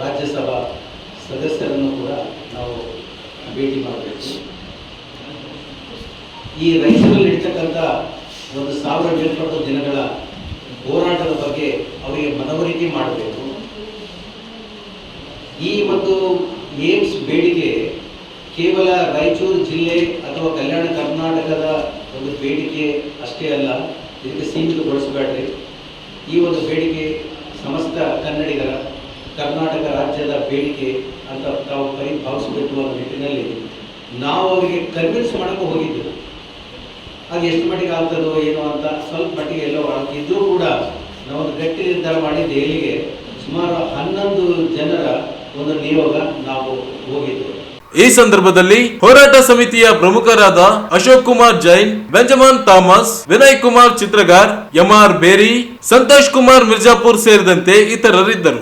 ರಾಜ್ಯಸಭಾ ಸದಸ್ಯರನ್ನು ಕೂಡ ನಾವು ಭೇಟಿ ಮಾಡಬೇಕು. ಈ ರೈತರಲ್ಲಿ ಇರ್ತಕ್ಕಂಥ 1000 ಮೇಲ್ಪಟ್ಟ ದಿನಗಳ ಹೋರಾಟದ ಬಗ್ಗೆ ಅವರಿಗೆ ಮನವರಿಕೆ ಮಾಡಬೇಕು. ಈ ಒಂದು ಏಮ್ಸ್ ಬೇಡಿಕೆ ಕೇವಲ ರಾಯಚೂರು ಜಿಲ್ಲೆ ಅಥವಾ ಕಲ್ಯಾಣ ಕರ್ನಾಟಕದ ಒಂದು ಬೇಡಿಕೆ ಅಷ್ಟೇ ಅಲ್ಲ, ಇದಕ್ಕೆ ಸೀಮಿತಗೊಳಿಸಬೇಡ್ರಿ. ಈ ಒಂದು ಬೇಡಿಕೆ ಸಮಸ್ತ ಕನ್ನಡಿಗರ, ಕರ್ನಾಟಕ ರಾಜ್ಯದ ಬೇಡಿಕೆ ಅಂತ ತಾವು ಭಾವಿಸಬೇಕು ಅನ್ನೋ ನಿಟ್ಟಿನಲ್ಲಿ ನಾವು ಅವರಿಗೆ ಕನ್ವಿನ್ಸ್ ಮಾಡೋಕ್ಕೆ ಹೋಗಿದ್ದೆವು. ಅದು ಎಷ್ಟು ಮಟ್ಟಿಗೆ ಆಗ್ತದೋ ಏನೋ ಅಂತ ಸ್ವಲ್ಪ ಮಟ್ಟಿಗೆ ಎಲ್ಲೋ ಇದ್ರೂ ಕೂಡ ನಾವು ಒಂದು ಗಟ್ಟಿ ನಿರ್ಧಾರ ಮಾಡಿ ದೆಹಲಿಗೆ ಸುಮಾರು 11 ಜನರ ಒಂದು ನಿಯೋಗ ನಾವು ಹೋಗಿದ್ದೆವು. ಈ ಸಂದರ್ಭದಲ್ಲಿ ಹೋರಾಟ ಸಮಿತಿಯ ಪ್ರಮುಖರಾದ Ashok Kumar Jain, Benjamin Thomas, Vinay Kumar Chitragar, MR ಬೇರಿ, ಸಂತೋಷ್ ಕುಮಾರ್ ಮಿರ್ಜಾಪುರ್ ಸೇರಿದಂತೆ ಇತರರಿದ್ದರು.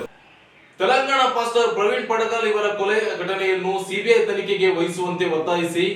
ತೆಲಂಗಾಣ ಪಾಸ್ಟರ್ ಪ್ರವೀಣ್ ಪಡಗಾಲ್ ಇವರ ಕೊಲೆ ಘಟನೆಯನ್ನು ಸಿಬಿಐ ತನಿಖೆಗೆ ವಹಿಸುವಂತೆ ಒತ್ತಾಯಿಸಿ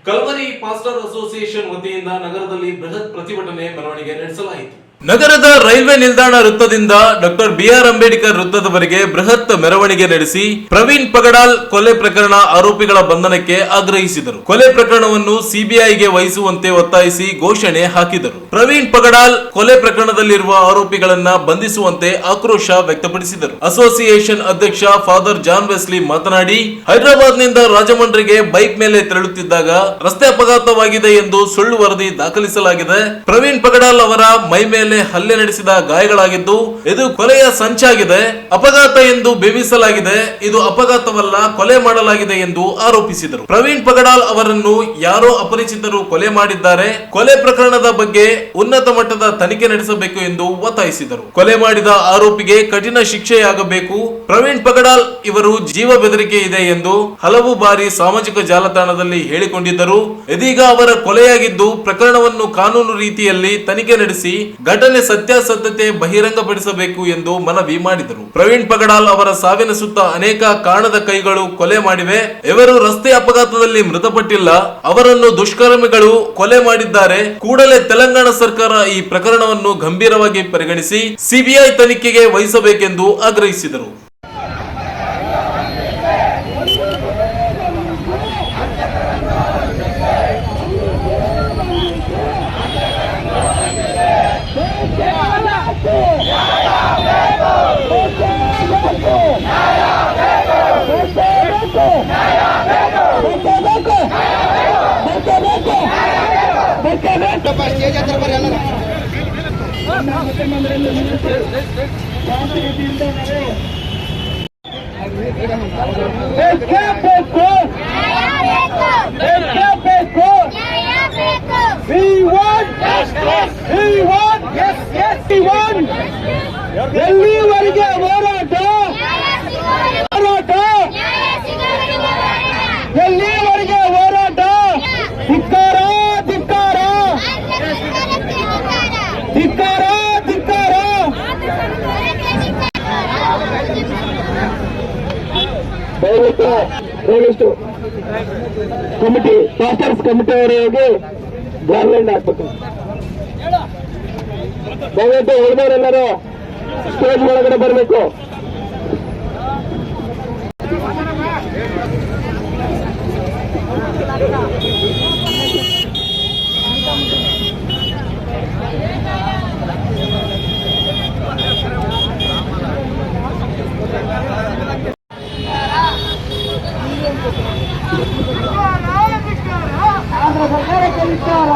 ಕಲ್ವರಿ ಪಾಸ್ಟರ್ ಅಸೋಸಿಯೇಷನ್ ವತಿಯಿಂದ ನಗರದಲ್ಲಿ ಬೃಹತ್ ಪ್ರತಿಭಟನೆ ಮೆರವಣಿಗೆ ನಡೆಸಲಾಯಿತು. ನಗರದ ರೈಲ್ವೆ ನಿಲ್ದಾಣ ವೃತ್ತದಿಂದ ಡಾಕ್ಟರ್ BR ಅಂಬೇಡ್ಕರ್ ವೃತ್ತದವರೆಗೆ ಬೃಹತ್ ಮೆರವಣಿಗೆ ನಡೆಸಿ ಪ್ರವೀಣ್ ಪಗಡಾಲ್ ಕೊಲೆ ಪ್ರಕರಣ ಆರೋಪಿಗಳ ಬಂಧನಕ್ಕೆ ಆಗ್ರಹಿಸಿದರು. ಕೊಲೆ ಪ್ರಕರಣವನ್ನು ಸಿಬಿಐಗೆ ವಹಿಸುವಂತೆ ಒತ್ತಾಯಿಸಿ ಘೋಷಣೆ ಹಾಕಿದರು. ಪ್ರವೀಣ್ ಪಗಡಾಲ್ ಕೊಲೆ ಪ್ರಕರಣದಲ್ಲಿರುವ ಆರೋಪಿಗಳನ್ನ ಬಂಧಿಸುವಂತೆ ಆಕ್ರೋಶ ವ್ಯಕ್ತಪಡಿಸಿದರು. ಅಸೋಸಿಯೇಷನ್ ಅಧ್ಯಕ್ಷ ಫಾದರ್ ಜಾನ್ ವೆಸ್ಲಿ ಮಾತನಾಡಿ, ಹೈದರಾಬಾದ್ನಿಂದ ರಾಜಮಂಡ್ರಿಗೆ ಬೈಕ್ ಮೇಲೆ ತೆರಳುತ್ತಿದ್ದಾಗ ರಸ್ತೆ ಅಪಘಾತವಾಗಿದೆ ಎಂದು ಸುಳ್ಳು ವರದಿ ದಾಖಲಿಸಲಾಗಿದೆ. ಪ್ರವೀಣ್ ಪಗಡಾಲ್ ಅವರ ಮೈ ಮೇಲೆ ಹಲ್ಲೆ ನಡೆಸಿದ ಗಾಯಗಳಾಗಿದ್ದು ಇದು ಕೊಲೆಯ ಸಂಚಾಗಿದೆ. ಅಪಘಾತ ಎಂದು ಬೇವಿಸಲಾಗಿದೆ. ಇದು ಅಪಘಾತವಲ್ಲ, ಕೊಲೆ ಮಾಡಲಾಗಿದೆ ಎಂದು ಆರೋಪಿಸಿದರು. ಪ್ರವೀಣ್ ಪಗಡಾಲ್ ಅವರನ್ನು ಯಾರೋ ಅಪರಿಚಿತರು ಕೊಲೆ ಮಾಡಿದ್ದಾರೆ. ಕೊಲೆ ಪ್ರಕರಣದ ಬಗ್ಗೆ ಉನ್ನತ ಮಟ್ಟದ ತನಿಖೆ ನಡೆಸಬೇಕು ಎಂದು ಒತ್ತಾಯಿಸಿದರು. ಕೊಲೆ ಮಾಡಿದ ಆರೋಪಿಗೆ ಕಠಿಣ ಶಿಕ್ಷೆಯಾಗಬೇಕು. ಪ್ರವೀಣ್ ಪಗಡಾಲ್ ಇವರು ಜೀವ ಬೆದರಿಕೆ ಇದೆ ಎಂದು ಹಲವು ಬಾರಿ ಸಾಮಾಜಿಕ ಜಾಲತಾಣದಲ್ಲಿ ಹೇಳಿಕೊಂಡಿದ್ದರು. ಇದೀಗ ಅವರ ಕೊಲೆಯಾಗಿದ್ದು ಪ್ರಕರಣವನ್ನು ಕಾನೂನು ರೀತಿಯಲ್ಲಿ ತನಿಖೆ ನಡೆಸಿ ಘಟನೆ ಸತ್ಯಾಸತ್ಯತೆ ಬಹಿರಂಗಪಡಿಸಬೇಕು ಎಂದು ಮನವಿ ಮಾಡಿದರು. ಪ್ರವೀಣ್ ಪಗಡಾಲ್ ಅವರ ಸಾವಿನ ಸುತ್ತ ಅನೇಕ ಕಾಣದ ಕೈಗಳು ಕೊಲೆ ಮಾಡಿವೆ. ಇವರು ರಸ್ತೆ ಅಪಘಾತದಲ್ಲಿ ಮೃತಪಟ್ಟಿಲ್ಲ. ಅವರನ್ನು ದುಷ್ಕರ್ಮಿಗಳು ಕೊಲೆ ಮಾಡಿದ್ದಾರೆ. ಕೂಡಲೇ ತೆಲಂಗಾಣ ಸರ್ಕಾರ ಈ ಪ್ರಕರಣವನ್ನು ಗಂಭೀರವಾಗಿ ಪರಿಗಣಿಸಿ ಸಿಬಿಐ ತನಿಖೆಗೆ ವಹಿಸಬೇಕೆಂದು ಆಗ್ರಹಿಸಿದರು. ಎಲ್ಲಿವರೆಗೆ ಹೋರಾಟ ಎಲ್ಲಿವರೆಗೆ ಹೋರಾಟ? ಧಿಕ್ಕಾರ ಧಿಕ್ಕಾರ ಧಿಕ್ಕಾರ ಧಿಕ್ಕಾರ. ದಯವಿಟ್ಟು ಕಮಿಟಿ, ಪಾಸ್ಟರ್ಸ್ ಕಮಿಟಿ ಅವರಿಗೆ ಗಾರ್ಲೆಂಡ್ ಹಾಕ್ಬೇಕು. ದಯವಿಟ್ಟು ಉಳಿದವರೆಲ್ಲರೂ ಸ್ಟೇಜ್ ಒಳಗಡೆ ಬರಬೇಕು. ಸರ್ಕಾರಕ್ಕೆ ಧಿಕ್ಕಾರ.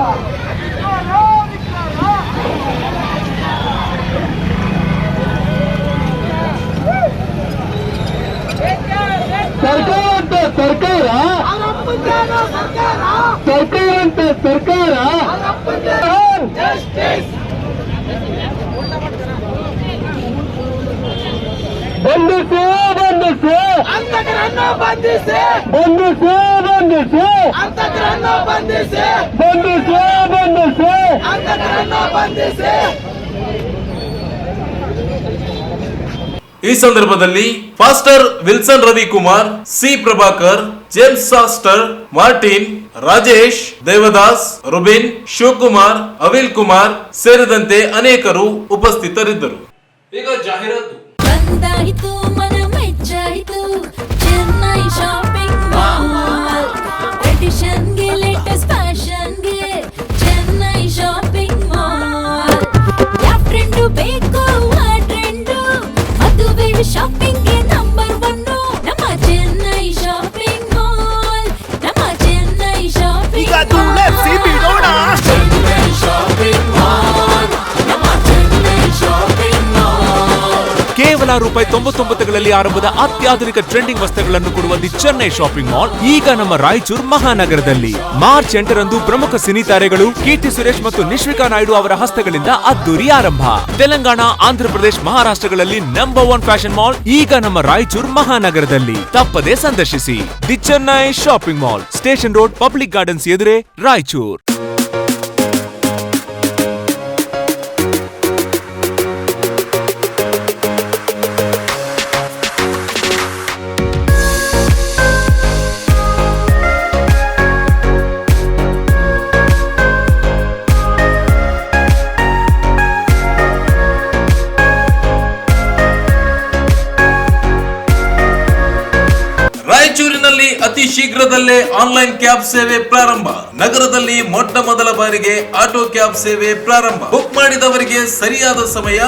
ಸರ್ಕಾರ ಅಂತ ಸರ್ಕಾರ, ಸರ್ಕಾರ ಅಂತ ಸರ್ಕಾರ. ಬಂಧಿಸಿ ಬಂಧಿಸಿ ಅಂತಕರನ್ನು ಬಂಧಿಸಿ ಬಂಧಿಸಿ ಬಂಧಿಸಿ ಅಂತಕರನ್ನು ಬಂಧಿಸಿ ಬಂಧಿಸಿ ಬಂಧಿಸಿ ಅಂತಕರನ್ನು ಬಂಧಿಸಿ. ಈ ಸಂದರ್ಭದಲ್ಲಿ pastor Wilson Ravikumar, C Prabhakar, James ಸಾಸ್ಟರ್, ಮಾರ್ಟಿನ್, ರಾಜೇಶ್, ದೇವದಾಸ್, ರುಬಿನ್, ಶಿವಕುಮಾರ್, ಅವಿಲ್ ಕುಮಾರ್ ಸೇರಿದಂತೆ ಅನೇಕರು ಉಪಸ್ಥಿತರಿದ್ದರು. ಈಗ ಜಾಹೀರಾತು. ಬಂದಾಯಿತು ಮನ ಮೆಚ್ಚಾಯಿತು ಚೆನ್ನೈ ಶಾಪಿಂಗ್ ಮಾಲ್. ಟ್ರೆಡಿಷನ್ಗೆ ಲೇಟೆಸ್ಟ್ ಫ್ಯಾಷನ್ಗೆ ಚೆನ್ನೈ ಶಾಪಿಂಗ್ ಮಾಲ್. ಯಾವ ಟ್ರೆಂಡು ಬೇಕು ಆ ಟ್ರೆಂಡು, ಮದುವೆ ಶಾಪಿಂಗ್ಗೆ ನಂಬರ್ 1 ನಮ್ಮ ಚೆನ್ನೈ ಶಾಪಿಂಗ್ ಮಾಲ್. ನಮ್ಮ Chennai shopping mall. Chennai shopping mall. ನಮ್ಮ ಚೆನ್ನೈ ಶಾಪಿಂಗ್ ಮಾಲ್. ಕೇವಲ ₹99ಗಳಲ್ಲಿ ಆರಂಭದ ಅತ್ಯಾಧುನಿಕ ಟ್ರೆಂಡಿಂಗ್ ವಸ್ತ್ರಗಳನ್ನು ಕೊಡುವ ದಿ ಚೆನ್ನೈ ಶಾಪಿಂಗ್ ಮಾಲ್ ಈಗ ನಮ್ಮ ರಾಯಚೂರು ಮಹಾನಗರದಲ್ಲಿ. ಮಾರ್ಚ್ 8ರಂದು ಪ್ರಮುಖ ಸಿನಿ ತಾರೆಗಳು ಕೀರ್ತಿ ಸುರೇಶ್ ಮತ್ತು ನಿಶ್ವಿಕಾ ನಾಯ್ಡು ಅವರ ಹಸ್ತಗಳಿಂದ ಅದ್ದೂರಿ ಆರಂಭ. ತೆಲಂಗಾಣ, ಆಂಧ್ರಪ್ರದೇಶ, ಮಹಾರಾಷ್ಟ್ರಗಳಲ್ಲಿ ನಂಬರ್ 1 ಫ್ಯಾಷನ್ ಮಾಲ್ ಈಗ ನಮ್ಮ ರಾಯಚೂರು ಮಹಾನಗರದಲ್ಲಿ. ತಪ್ಪದೇ ಸಂದರ್ಶಿಸಿ the Chennai shopping mall, station road, public gardens ಎದುರೇ, ರಾಯಚೂರು. ರಾಯಚೂರಿನಲ್ಲಿ ಅತಿ ಶೀಘ್ರದಲ್ಲೇ ಆನ್ಲೈನ್ ಕ್ಯಾಬ್ ಸೇವೆ ಪ್ರಾರಂಭ. ನಗರದಲ್ಲಿ ಮೊಟ್ಟ ಮೊದಲ ಬಾರಿಗೆ ಆಟೋ ಕ್ಯಾಬ್ ಸೇವೆ ಪ್ರಾರಂಭ. ಬುಕ್ ಮಾಡಿದವರಿಗೆ ಸರಿಯಾದ ಸಮಯ,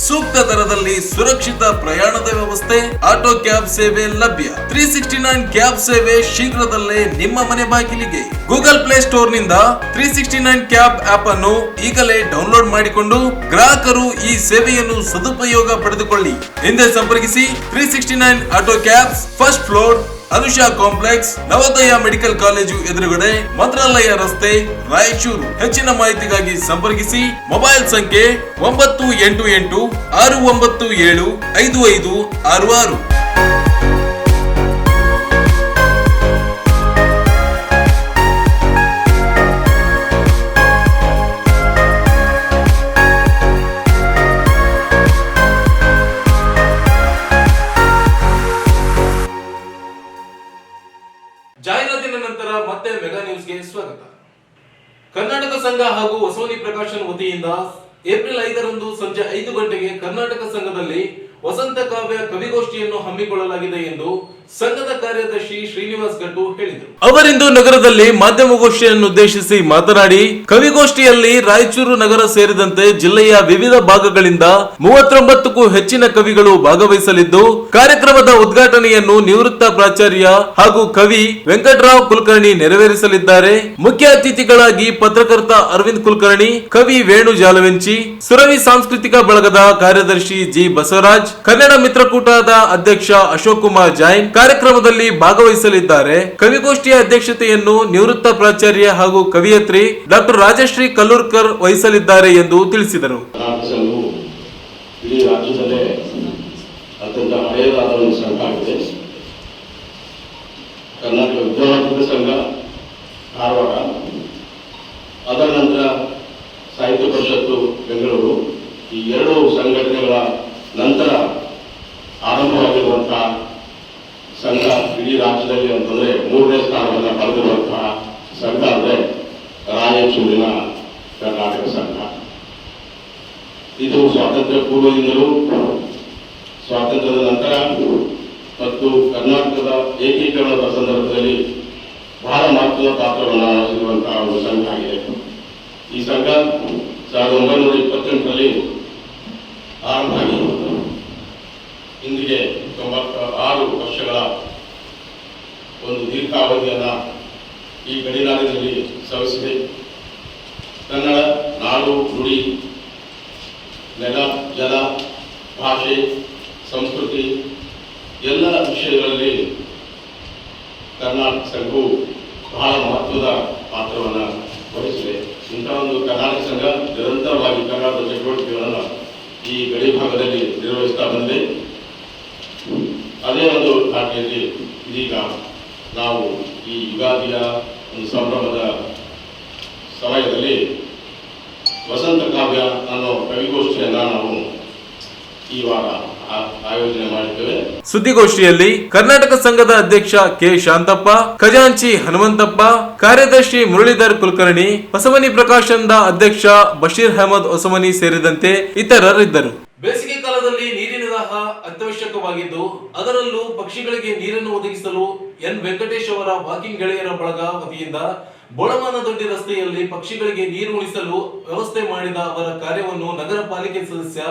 ಸೂಕ್ತ ದರದಲ್ಲಿ ಸುರಕ್ಷಿತ ಪ್ರಯಾಣದ ವ್ಯವಸ್ಥೆ, ಆಟೋ ಕ್ಯಾಬ್ ಸೇವೆ ಲಭ್ಯ. 369 ಕ್ಯಾಬ್ ಸೇವೆ ಶೀಘ್ರದಲ್ಲೇ ನಿಮ್ಮ ಮನೆ ಬಾಗಿಲಿಗೆ. ಗೂಗಲ್ ಪ್ಲೇ ಸ್ಟೋರ್ ನಿಂದ 369 ಕ್ಯಾಬ್ ಆಪ್ ಅನ್ನು ಈಗಲೇ ಡೌನ್ಲೋಡ್ ಮಾಡಿಕೊಂಡು ಗ್ರಾಹಕರು ಈ ಸೇವೆಯನ್ನು ಸದುಪಯೋಗ ಪಡೆದುಕೊಳ್ಳಿ. ಹಿಂದೆ ಸಂಪರ್ಕಿಸಿ 369 auto cabs, first floor, Anusha complex, Navodaya medical college ಎದುರುಗಡೆ, ಮಂತ್ರಾಲಯ ರಸ್ತೆ, ರಾಯಚೂರು. ಹೆಚ್ಚಿನ ಮಾಹಿತಿಗಾಗಿ ಸಂಪರ್ಕಿಸಿ. ಮೊಬೈಲ್ ಸಂಖ್ಯೆ 988 697 5566. ಜಾಹೀರಾತಿನ ನಂತರ ಮತ್ತೆ ಮೆಗಾ ನ್ಯೂಸ್ಗೆ ಸ್ವಾಗತ. ಕರ್ನಾಟಕ ಸಂಘ ಹಾಗೂ ಹೊಸೋನಿ ಪ್ರಕಾಶನ್ ವತಿಯಿಂದ ಏಪ್ರಿಲ್ 5ರಂದು ಸಂಜೆ 5 ಗಂಟೆಗೆ ಕರ್ನಾಟಕ ಸಂಘದಲ್ಲಿ ವಸಂತ ಕಾವ್ಯ ಕವಿಗೋಷ್ಠಿಯನ್ನು ಹಮ್ಮಿಕೊಳ್ಳಲಾಗಿದೆ ಎಂದು ಸಂಘದ ಕಾರ್ಯದರ್ಶಿ ಶ್ರೀನಿವಾಸ್ ಗಟ್ಟು ಹೇಳಿದರು. ಅವರಿಂದು ನಗರದಲ್ಲಿ ಮಾಧ್ಯಮಗೋಷ್ಠಿಯನ್ನು ಉದ್ದೇಶಿಸಿ ಮಾತನಾಡಿ, ಕವಿಗೋಷ್ಠಿಯಲ್ಲಿ ರಾಯಚೂರು ನಗರ ಸೇರಿದಂತೆ ಜಿಲ್ಲೆಯ ವಿವಿಧ ಭಾಗಗಳಿಂದ 39ಕ್ಕೂ ಹೆಚ್ಚಿನ ಕವಿಗಳು ಭಾಗವಹಿಸಲಿದ್ದು, ಕಾರ್ಯಕ್ರಮದ ಉದ್ಘಾಟನೆಯನ್ನು ನಿವೃತ್ತ ಪ್ರಾಚಾರ್ಯ ಹಾಗೂ ಕವಿ ವೆಂಕಟರಾವ್ ಕುಲಕರ್ಣಿ ನೆರವೇರಿಸಲಿದ್ದಾರೆ. ಮುಖ್ಯ ಅತಿಥಿಗಳಾಗಿ ಪತ್ರಕರ್ತ ಅರವಿಂದ್ ಕುಲಕರ್ಣಿ, ಕವಿ ವೇಣು ಜಾಲವೆಂಚಿ, ಸುರವಿ ಸಾಂಸ್ಕೃತಿಕ ಬಳಗದ ಕಾರ್ಯದರ್ಶಿ ಜಿ ಬಸವರಾಜ್, ಕನ್ನಡ ಮಿತ್ರಕೂಟದ ಅಧ್ಯಕ್ಷ ಅಶೋಕ್ ಕುಮಾರ್ ಜೈನ್ ಕಾರ್ಯಕ್ರಮದಲ್ಲಿ ಭಾಗವಹಿಸಲಿದ್ದಾರೆ. ಕವಿಗೋಷ್ಠಿಯ ಅಧ್ಯಕ್ಷತೆಯನ್ನು ನಿವೃತ್ತ ಪ್ರಾಚಾರ್ಯ ಹಾಗೂ ಕವಿಯತ್ರಿ ಡಾಕ್ಟರ್ ರಾಜಶ್ರೀ ಕಲ್ಲೂರ್ಕರ್ ವಹಿಸಲಿದ್ದಾರೆ ಎಂದು ತಿಳಿಸಿದರು. ಇಡೀ ರಾಜ್ಯದಲ್ಲೇ ಅತ್ಯಂತ ಹಳೆಯದಾದ ಒಂದು ಸಂಘ ಆಗಿದೆ. ಕರ್ನಾಟಕ ವಿದ್ಯಾವರ್ಧಕ ಸಂಘ ಧಾರವಾಡ, ಅದರ ನಂತರ ಸಾಹಿತ್ಯ ಪರಿಷತ್ತು ಬೆಂಗಳೂರು, ಈ ಎರಡು ಸಂಘಟನೆಗಳ ನಂತರ ಆರಂಭವಾಗಿರುವಂತಹ ಸಂಘ ಇಡೀ ರಾಜ್ಯದಲ್ಲಿ ಅಂತಂದ್ರೆ 3ನೇ ಸ್ಥಾನವನ್ನು ಪಡೆದಿರುವಂತಹ ಸಂಘ ಅಂದ್ರೆ ರಾಯಚೂರಿನ ಕರ್ನಾಟಕ ಸಂಘ. ಇದು ಸ್ವಾತಂತ್ರ್ಯ ಪೂರ್ವದಿಂದಲೂ, ಸ್ವಾತಂತ್ರ್ಯದ ನಂತರ ಮತ್ತು ಕರ್ನಾಟಕದ ಏಕೀಕರಣದ ಸಂದರ್ಭದಲ್ಲಿ ಬಹಳ ಮಹತ್ವದ ಪಾತ್ರವನ್ನು ವಹಿಸಿರುವಂತಹ ಒಂದು ಸಂಘ ಆಗಿದೆ. ಈ ಸಂಘ 1928ರಲ್ಲಿ ಆರಂಭ ಆಗಿ ಇಂದಿಗೆ 96 ವರ್ಷಗಳ ಒಂದು ದೀರ್ಘಾವಧಿಯನ್ನ ಈ ಗಡಿನಾಡಿನಲ್ಲಿ ವ್ಯವಸ್ಥೆ, ಕನ್ನಡ ನಾಡು ನುಡಿ, ನೆಲ ಜಲ ಭಾಷೆ ಸಂಸ್ಕೃತಿ ಎಲ್ಲ ವಿಷಯಗಳಲ್ಲಿ ಕರ್ನಾಟಕ ಸಂಘವು ಬಹಳ ಮಹತ್ವದ ಪಾತ್ರವನ್ನು ವಹಿಸಿದೆ. ಇಂಥ ಒಂದು ಕರ್ನಾಟಕ ಸಂಘ ನಿರಂತರವಾಗಿ ಕನ್ನಡದ ಚಟುವಟಿಕೆಗಳನ್ನು ಈ ಗಡಿ ಭಾಗದಲ್ಲಿ ನಿರ್ವಹಿಸ್ತಾ ಬಂದಿದೆ. ಅದೇ ಒಂದು ದಾಖಲೆಯಲ್ಲಿ ಇದೀಗ ನಾವು ಈ ಯುಗಾದಿಯ ಒಂದು ಸಂಭ್ರಮದ ಸಮಯದಲ್ಲಿ ವಸಂತ ಕಾವ್ಯ ಅನ್ನೋ ಕವಿಗೋಷ್ಠಿಯನ್ನು ನಾವು ಈ ವಾರ ಆಯೋಜನೆ ಮಾಡಿದ್ದೇವೆ. ಸುದ್ದಿಗೋಷ್ಠಿಯಲ್ಲಿ ಕರ್ನಾಟಕ ಸಂಘದ ಅಧ್ಯಕ್ಷ ಕೆ ಶಾಂತಪ್ಪ, ಖಜಾಂಚಿ ಹನುಮಂತಪ್ಪ, ಕಾರ್ಯದರ್ಶಿ ಮುರಳೀಧರ್ ಕುಲಕರ್ಣಿ, ಹೊಸಮನಿ ಪ್ರಕಾಶನದ ಅಧ್ಯಕ್ಷ ಬಶೀರ್ ಅಹಮದ್ ಹೊಸಮನಿ ಸೇರಿದಂತೆ ಇತರರಿದ್ದರು. ಬೇಸಿಗೆ ಕಾಲದಲ್ಲಿ ನೀರಿನ ದಾಹ ಅತ್ಯವಶ್ಯಕವಾಗಿದ್ದು, ಅದರಲ್ಲೂ ಪಕ್ಷಿಗಳಿಗೆ ನೀರನ್ನು ಒದಗಿಸಲು ಎನ್ ವೆಂಕಟೇಶ್ ಅವರ ವಾಕಿಂಗ್ ಗೆಳೆಯರ ಬಳಗ ವತಿಯಿಂದ ಬೋಳಮಾನದೊಡ್ಡಿ ರಸ್ತೆಯಲ್ಲಿ ಪಕ್ಷಿಗಳಿಗೆ ನೀರು ಉಣಿಸಲು ವ್ಯವಸ್ಥೆ ಮಾಡಿದ ಅವರ ಕಾರ್ಯವನ್ನು ನಗರ ಪಾಲಿಕೆ ಸದಸ್ಯ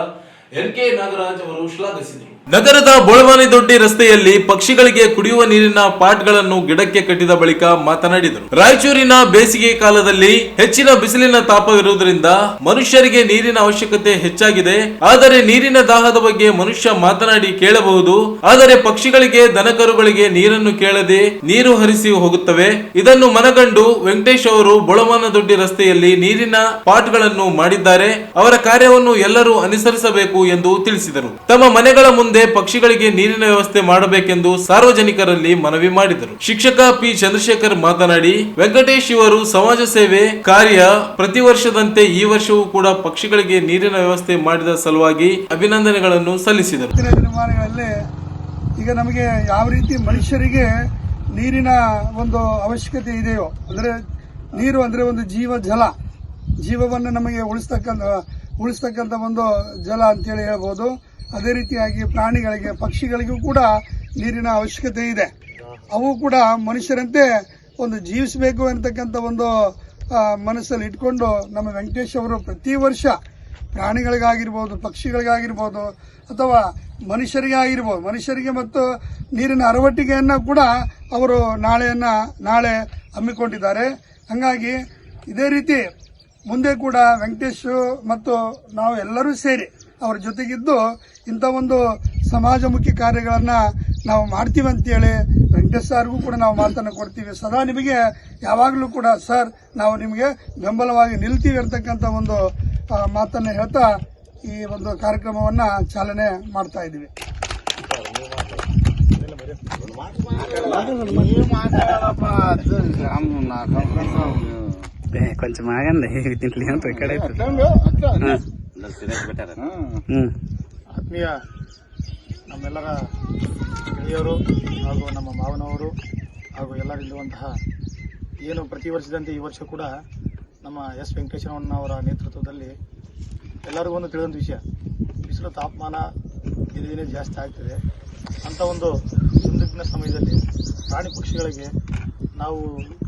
ಎನ್.ಕೆ. ನಾಗರಾಜ್ ಅವರು ಶ್ಲಾಘಿಸಿದರು. ನಗರದ ಬೋಳಮಾನದೊಡ್ಡಿ ರಸ್ತೆಯಲ್ಲಿ ಪಕ್ಷಿಗಳಿಗೆ ಕುಡಿಯುವ ನೀರಿನ ಪಾಟ್ಗಳನ್ನು ಗಿಡಕ್ಕೆ ಕಟ್ಟಿದ ಬಳಿಕ ಮಾತನಾಡಿದರು. ರಾಯಚೂರಿನ ಬೇಸಿಗೆ ಕಾಲದಲ್ಲಿ ಹೆಚ್ಚಿನ ಬಿಸಿಲಿನ ತಾಪವಿರುವುದರಿಂದ ಮನುಷ್ಯರಿಗೆ ನೀರಿನ ಅವಶ್ಯಕತೆ ಹೆಚ್ಚಾಗಿದೆ. ಆದರೆ ನೀರಿನ ದಾಹದ ಬಗ್ಗೆ ಮನುಷ್ಯ ಮಾತನಾಡಿ ಕೇಳಬಹುದು, ಆದರೆ ಪಕ್ಷಿಗಳಿಗೆ ದನಕರುಗಳಿಗೆ ನೀರನ್ನು ಕೇಳದೆ ನೀರು ಹರಿಸಿ ಹೋಗುತ್ತವೆ. ಇದನ್ನು ಮನಗಂಡು ವೆಂಕಟೇಶ್ ಅವರು ಬೋಳಮಾನದೊಡ್ಡಿ ರಸ್ತೆಯಲ್ಲಿ ನೀರಿನ ಪಾಟ್ಗಳನ್ನು ಮಾಡಿದ್ದಾರೆ. ಅವರ ಕಾರ್ಯವನ್ನು ಎಲ್ಲರೂ ಅನುಸರಿಸಬೇಕು ಎಂದು ತಿಳಿಸಿದರು. ತಮ್ಮ ಮನೆಗಳ ಮುಂದೆ ಪಕ್ಷಿಗಳಿಗೆ ನೀರಿನ ವ್ಯವಸ್ಥೆ ಮಾಡಬೇಕೆಂದು ಸಾರ್ವಜನಿಕರಲ್ಲಿ ಮನವಿ ಮಾಡಿದರು. ಶಿಕ್ಷಕ ಪಿ ಚಂದ್ರಶೇಖರ್ ಮಾತನಾಡಿ, ವೆಂಕಟೇಶ್ ಇವರು ಸಮಾಜ ಸೇವೆ ಕಾರ್ಯ ಪ್ರತಿ ವರ್ಷದಂತೆ ಈ ವರ್ಷವೂ ಕೂಡ ಪಕ್ಷಿಗಳಿಗೆ ನೀರಿನ ವ್ಯವಸ್ಥೆ ಮಾಡಿದ ಸಲುವಾಗಿ ಅಭಿನಂದನೆಗಳನ್ನು ಸಲ್ಲಿಸಿದರು. ದಿನಮಾನಗಳಲ್ಲಿ ಈಗ ನಮಗೆ ಯಾವ ರೀತಿ ಮನುಷ್ಯರಿಗೆ ನೀರಿನ ಒಂದು ಅವಶ್ಯಕತೆ ಇದೆಯೋ, ಅಂದ್ರೆ ನೀರು ಅಂದ್ರೆ ಒಂದು ಜೀವವನ್ನು ನಮಗೆ ಉಳಿಸ್ತಕ್ಕಂಥ ಒಂದು ಜಲ ಅಂತೇಳಿ ಹೇಳ್ಬೋದು. ಅದೇ ರೀತಿಯಾಗಿ ಪ್ರಾಣಿಗಳಿಗೆ, ಪಕ್ಷಿಗಳಿಗೂ ಕೂಡ ನೀರಿನ ಅವಶ್ಯಕತೆ ಇದೆ. ಅವು ಕೂಡ ಮನುಷ್ಯರಂತೆ ಒಂದು ಜೀವಿಸಬೇಕು ಅಂತಕ್ಕಂಥ ಒಂದು ಮನಸ್ಸಲ್ಲಿ ಇಟ್ಕೊಂಡು ನಮ್ಮ ವೆಂಕಟೇಶ್ ಅವರು ಪ್ರತಿ ವರ್ಷ ಪ್ರಾಣಿಗಳಿಗಾಗಿರ್ಬೋದು, ಪಕ್ಷಿಗಳಿಗಾಗಿರ್ಬೋದು ಅಥವಾ ಮನುಷ್ಯರಿಗೆ ಮತ್ತು ನೀರಿನ ಅರವಟ್ಟಿಗೆಯನ್ನು ಕೂಡ ಅವರು ನಾಳೆ ಹಮ್ಮಿಕೊಂಡಿದ್ದಾರೆ. ಹಾಗಾಗಿ ಇದೇ ರೀತಿ ಮುಂದೆ ಕೂಡ ವೆಂಕಟೇಶ್ ಮತ್ತು ನಾವು ಎಲ್ಲರೂ ಸೇರಿ ಅವರ ಜೊತೆಗಿದ್ದು ಇಂಥ ಒಂದು ಸಮಾಜಮುಖಿ ಕಾರ್ಯಗಳನ್ನು ನಾವು ಮಾಡ್ತೀವಿ ಅಂತೇಳಿ ವೆಂಕಟೇಶ್ ಸರ್ಗೂ ಕೂಡ ನಾವು ಮಾತನ್ನು ಕೊಡ್ತೀವಿ. ಸದಾ ನಿಮಗೆ ಯಾವಾಗಲೂ ಕೂಡ ಸರ್ ನಾವು ನಿಮಗೆ ಬೆಂಬಲವಾಗಿ ನಿಲ್ತೀವಿ ಅಂತಕ್ಕಂಥ ಒಂದು ಮಾತನ್ನು ಹೇಳ್ತಾ ಈ ಒಂದು ಕಾರ್ಯಕ್ರಮವನ್ನು ಚಾಲನೆ ಮಾಡ್ತಾ ಇದ್ದೀವಿ. కొంచెం ఆగండి, దీంట్లో ఏం రికార్డ్ అయిపోతుంది. ಆತ್ಮೀಯ ನಮ್ಮೆಲ್ಲರ ಗೆಳೆಯರು ಹಾಗೂ ನಮ್ಮ ಮಾವನವರು ಹಾಗೂ ಎಲ್ಲರಿರುವಂತಹ ಏನು ಪ್ರತಿ ವರ್ಷದಂತೆ ಈ ವರ್ಷ ಕೂಡ ನಮ್ಮ ಎಸ್ ವೆಂಕಟೇಶನವರ ನೇತೃತ್ವದಲ್ಲಿ ಎಲ್ಲರಿಗೂ ಒಂದು ತಿಳಿದಂಥ ವಿಷಯ, ಬಿಸಿಲು ತಾಪಮಾನ ದಿನೇ ದಿನೇ ಜಾಸ್ತಿ ಆಗ್ತಿದೆ. ಅಂಥ ಒಂದು ಸಂದಿಗ್ಧ ಸಮಯದಲ್ಲಿ ಪ್ರಾಣಿ ಪಕ್ಷಿಗಳಿಗೆ ನಾವು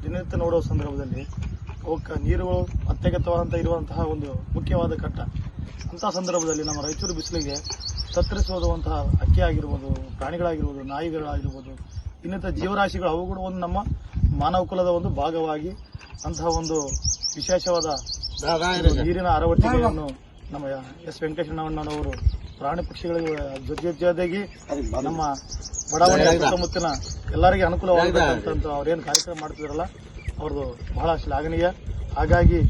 ದಿನನಿತ್ಯ ನೋಡುವ ಸಂದರ್ಭದಲ್ಲಿ ಅವಕ್ಕೆ ನೀರುಗಳು ಅತ್ಯಗತ್ಯವಾದಂಥ ಇರುವಂತಹ ಒಂದು ಮುಖ್ಯವಾದ ಘಟ್ಟ. ಅಂಥ ಸಂದರ್ಭದಲ್ಲಿ ನಮ್ಮ ರಾಯಚೂರು ಬಿಸಿಲಿಗೆ ತತ್ತರಿಸುವಂತಹ ಅಕ್ಕಿ ಆಗಿರ್ಬೋದು, ಪ್ರಾಣಿಗಳಾಗಿರ್ಬೋದು, ನಾಯಿಗಳಾಗಿರ್ಬೋದು, ಇನ್ನಿತರ ಜೀವರಾಶಿಗಳು ಅವು ಕೂಡ ಒಂದು ನಮ್ಮ ಮಾನವ ಕುಲದ ಒಂದು ಭಾಗವಾಗಿ ಅಂತಹ ಒಂದು ವಿಶೇಷವಾದ ನೀರಿನ ಅರವಟ್ಟಿಗೆಯನ್ನು ನಮ್ಮ ಎಸ್ ವೆಂಕಟೇಶಣ್ಣನವರು ಪ್ರಾಣಿ ಪಕ್ಷಿಗಳಿಗೆ ಜೊತೆಯಾಗಿ ನಮ್ಮ ಬಡಾವಣೆ ಸುತ್ತಮುತ್ತಲಿನ ಎಲ್ಲರಿಗೆ ಅನುಕೂಲವಾಗಬೇಕಂತ ಅವ್ರೇನು ಕಾರ್ಯಕ್ರಮ ಮಾಡ್ತಿದಾರಲ್ಲ ಅವ್ರದ್ದು ಬಹಳ ಶ್ಲಾಘನೀಯ. ಹಾಗಾಗಿ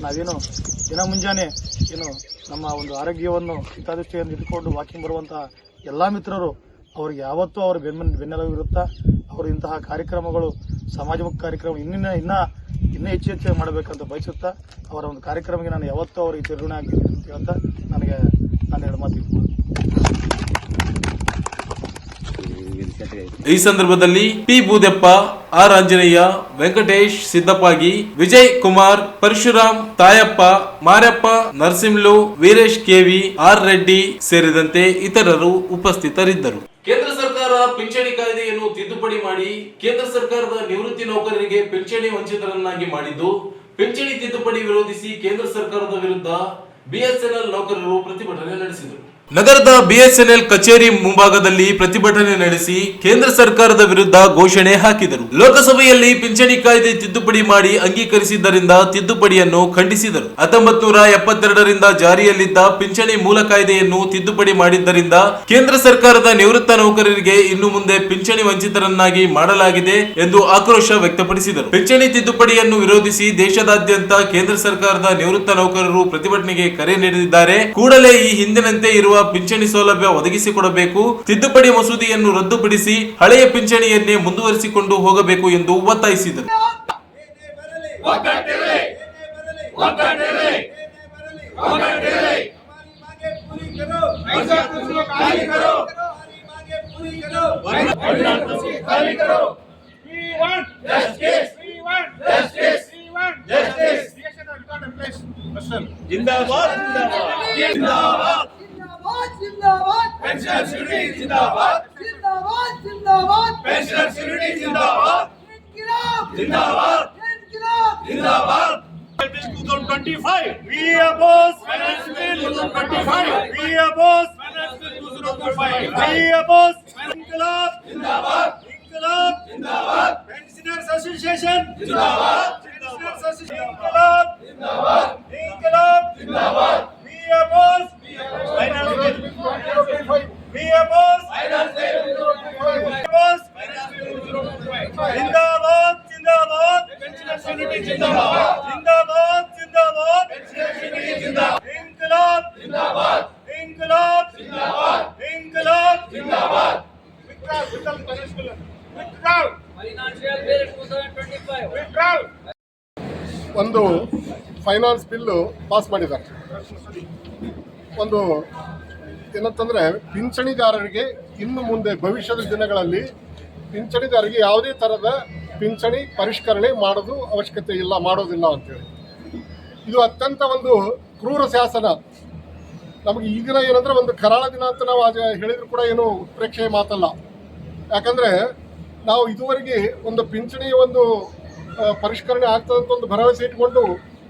ನಾವೇನು ದಿನ ಮುಂಜಾನೆ ಏನು ನಮ್ಮ ಒಂದು ಆರೋಗ್ಯವನ್ನು ಹಿತದೃಷ್ಟಿಯನ್ನು ಇಟ್ಕೊಂಡು ವಾಕಿಂಗ್ ಬರುವಂತಹ ಎಲ್ಲ ಮಿತ್ರರು ಅವ್ರಿಗೆ ಯಾವತ್ತೂ ಅವ್ರ ಬೆನ್ನೆಲುಬಿರುತ್ತಾ ಅವರು ಇಂತಹ ಕಾರ್ಯಕ್ರಮಗಳು ಸಮಾಜಮುಖಿ ಕಾರ್ಯಕ್ರಮ ಇನ್ನೂ ಹೆಚ್ಚು ಮಾಡಬೇಕಂತ ಬಯಸುತ್ತಾ ಅವರ ಒಂದು ಕಾರ್ಯಕ್ರಮಕ್ಕೆ ನಾನು ಯಾವತ್ತೂ ಅವರಿಗೆ ಚಿರಋಣಿ ಆಗ್ತೀನಿ ಅಂತ ಹೇಳ್ತಾ ನನಗೆ ನಾನು ಎರಡು ಮಾತು. ಈ ಸಂದರ್ಭದಲ್ಲಿ ಟಿ ಬೂದೆಪ್ಪ, ಆರ್ ಆಂಜನೇಯ, ವೆಂಕಟೇಶ್ ಸಿದ್ದಪ್ಪಾಗಿ, ವಿಜಯ್ ಕುಮಾರ್, ಪರಶುರಾಮ್, ತಾಯಪ್ಪ, ಮಾರಪ್ಪ, ನರಸಿಂಹಲು, ವೀರೇಶ್ ಕೆವಿ, ಆರ್ ರೆಡ್ಡಿ ಸೇರಿದಂತೆ ಇತರರು ಉಪಸ್ಥಿತರಿದ್ದರು. ಕೇಂದ್ರ ಸರ್ಕಾರ ಪಿಂಚಣಿ ಕಾಯ್ದೆಯನ್ನು ತಿದ್ದುಪಡಿ ಮಾಡಿ ಕೇಂದ್ರ ಸರ್ಕಾರದ ನಿವೃತ್ತಿ ನೌಕರರಿಗೆ ಪಿಂಚಣಿ ವಂಚಿತರನ್ನಾಗಿ ಮಾಡಿದ್ದು, ಪಿಂಚಣಿ ತಿದ್ದುಪಡಿ ವಿರೋಧಿಸಿ ಕೇಂದ್ರ ಸರ್ಕಾರದ ವಿರುದ್ಧ ಬಿಎಸ್ಎನ್ಎಲ್ ನೌಕರರು ಪ್ರತಿಭಟನೆ ನಡೆಸಿದರು. ನಗರದ ಬಿಎಸ್ಎನ್ಎಲ್ ಕಚೇರಿ ಮುಂಭಾಗದಲ್ಲಿ ಪ್ರತಿಭಟನೆ ನಡೆಸಿ ಕೇಂದ್ರ ಸರ್ಕಾರದ ವಿರುದ್ಧ ಘೋಷಣೆ ಹಾಕಿದರು. ಲೋಕಸಭೆಯಲ್ಲಿ ಪಿಂಚಣಿ ಕಾಯ್ದೆ ತಿದ್ದುಪಡಿ ಮಾಡಿ ಅಂಗೀಕರಿಸಿದ್ದರಿಂದ ತಿದ್ದುಪಡಿಯನ್ನು ಖಂಡಿಸಿದರು. 1972ರಿಂದ ಜಾರಿಯಲ್ಲಿದ್ದ ಪಿಂಚಣಿ ಮೂಲ ಕಾಯ್ದೆಯನ್ನು ತಿದ್ದುಪಡಿ ಮಾಡಿದ್ದರಿಂದ ಕೇಂದ್ರ ಸರ್ಕಾರದ ನಿವೃತ್ತ ನೌಕರರಿಗೆ ಇನ್ನು ಮುಂದೆ ಪಿಂಚಣಿ ವಂಚಿತರನ್ನಾಗಿ ಮಾಡಲಾಗಿದೆ ಎಂದು ಆಕ್ರೋಶ ವ್ಯಕ್ತಪಡಿಸಿದರು. ಪಿಂಚಣಿ ತಿದ್ದುಪಡಿಯನ್ನು ವಿರೋಧಿಸಿ ದೇಶದಾದ್ಯಂತ ಕೇಂದ್ರ ಸರ್ಕಾರದ ನಿವೃತ್ತ ನೌಕರರು ಪ್ರತಿಭಟನೆಗೆ ಕರೆ ನೀಡಿದ್ದಾರೆ. ಕೂಡಲೇ ಈ ಹಿಂದಿನಂತೆ ಇರುವ ಪಿಂಚಣಿ ಸೌಲಭ್ಯ ಒದಗಿಸಿಕೊಡಬೇಕು, ತಿದ್ದುಪಡಿ ಮಸೂದೆಯನ್ನು ರದ್ದುಪಡಿಸಿ ಹಳೆಯ ಪಿಂಚಣಿಯನ್ನೇ ಮುಂದುವರಿಸಿಕೊಂಡು ಹೋಗಬೇಕು ಎಂದು ಒತ್ತಾಯಿಸಿದರು. जिंदाबाद जिंदाबाद जिंदाबाद पेंशन सिक्योरिटी जिंदाबाद जिंदाबाद जिंदाबाद पेंशन सिक्योरिटी जिंदाबाद इंकलाब जिंदाबाद इंकलाब जिंदाबाद 2025 we oppose finance bill 2025 we oppose finance bill 2025 we oppose इंकलाब जिंदाबाद इंकलाब जिंदाबाद pensioners association जिंदाबाद pensioners association इंकलाब जिंदाबाद इंकलाब जिंदाबाद we oppose finance bill 2025 we oppose finance bill 2025 oppose finance bill 2025 जिंदाबाद जिंदाबाद pensioners unity जिंदाबाद जिंदाबाद जिंदाबाद pensioners unity जिंदाबाद इंकलाब जिंदाबाद इंकलाब जिंदाबाद इंकलाब जिंदाबाद withdraw financial bill 2025 withdraw ಒಂದು ಫೈನಾನ್ಸ್ ಬಿಲ್ಲು ಪಾಸ್ ಮಾಡಿದ್ದಾರೆ. ಒಂದು ಏನಂತಂದರೆ ಪಿಂಚಣಿದಾರರಿಗೆ ಇನ್ನು ಮುಂದೆ ಭವಿಷ್ಯದ ದಿನಗಳಲ್ಲಿ ಪಿಂಚಣಿದಾರರಿಗೆ ಯಾವುದೇ ಥರದ ಪಿಂಚಣಿ ಪರಿಷ್ಕರಣೆ ಮಾಡೋದು ಅವಶ್ಯಕತೆ ಇಲ್ಲ, ಮಾಡೋದಿಲ್ಲ ಅಂತೇಳಿ ಇದು ಅತ್ಯಂತ ಒಂದು ಕ್ರೂರ ಶಾಸನ. ನಮಗೆ ಈ ದಿನ ಏನಂದರೆ ಒಂದು ಕರಾಳ ದಿನ ಅಂತ ನಾವು ಹೇಳಿದ್ರು ಕೂಡ ಏನು ಉತ್ಪ್ರೇಕ್ಷೆಯ ಮಾತಲ್ಲ. ಯಾಕಂದರೆ ನಾವು ಇದುವರೆಗೆ ಒಂದು ಪಿಂಚಣಿಯ ಒಂದು ಪರಿಷ್ಕರಣೆ ಆಗ್ತದಂತ ಒಂದು ಭರವಸೆ ಇಟ್ಕೊಂಡು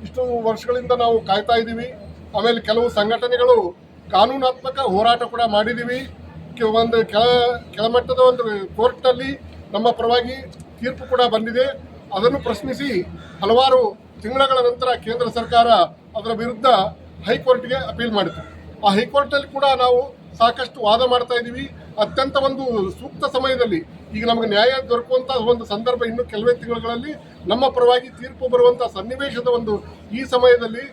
ಇಷ್ಟು ವರ್ಷಗಳಿಂದ ನಾವು ಕಾಯ್ತಾ ಇದ್ದೀವಿ. ಆಮೇಲೆ ಕೆಲವು ಸಂಘಟನೆಗಳು ಕಾನೂನಾತ್ಮಕ ಹೋರಾಟ ಕೂಡ ಮಾಡಿದ್ದೀವಿ. ಒಂದು ಕೆಳಮಟ್ಟದ ಒಂದು ಕೋರ್ಟ್ನಲ್ಲಿ ನಮ್ಮ ಪರವಾಗಿ ತೀರ್ಪು ಕೂಡ ಬಂದಿದೆ. ಅದನ್ನು ಪ್ರಶ್ನಿಸಿ ಹಲವಾರು ತಿಂಗಳ ನಂತರ ಕೇಂದ್ರ ಸರ್ಕಾರ ಅದರ ವಿರುದ್ಧ ಹೈಕೋರ್ಟ್ಗೆ ಅಪೀಲ್ ಮಾಡಿತು. ಆ ಹೈಕೋರ್ಟಲ್ಲಿ ಕೂಡ ನಾವು ಸಾಕಷ್ಟು ವಾದ ಮಾಡ್ತಾ ಇದ್ದೀವಿ. ಅತ್ಯಂತ ಒಂದು ಸೂಕ್ತ ಸಮಯದಲ್ಲಿ ಈಗ ನಮಗೆ ನ್ಯಾಯ ದೊರಕುವಂಥ ಒಂದು ಸಂದರ್ಭ ಇನ್ನು ಕೆಲವೇ ತಿಂಗಳಲ್ಲಿ ನಮ್ಮ ಪರವಾಗಿ ತೀರ್ಪು ಬರುವಂಥ ಸನ್ನಿವೇಶದ ಒಂದು ಈ ಸಮಯದಲ್ಲಿ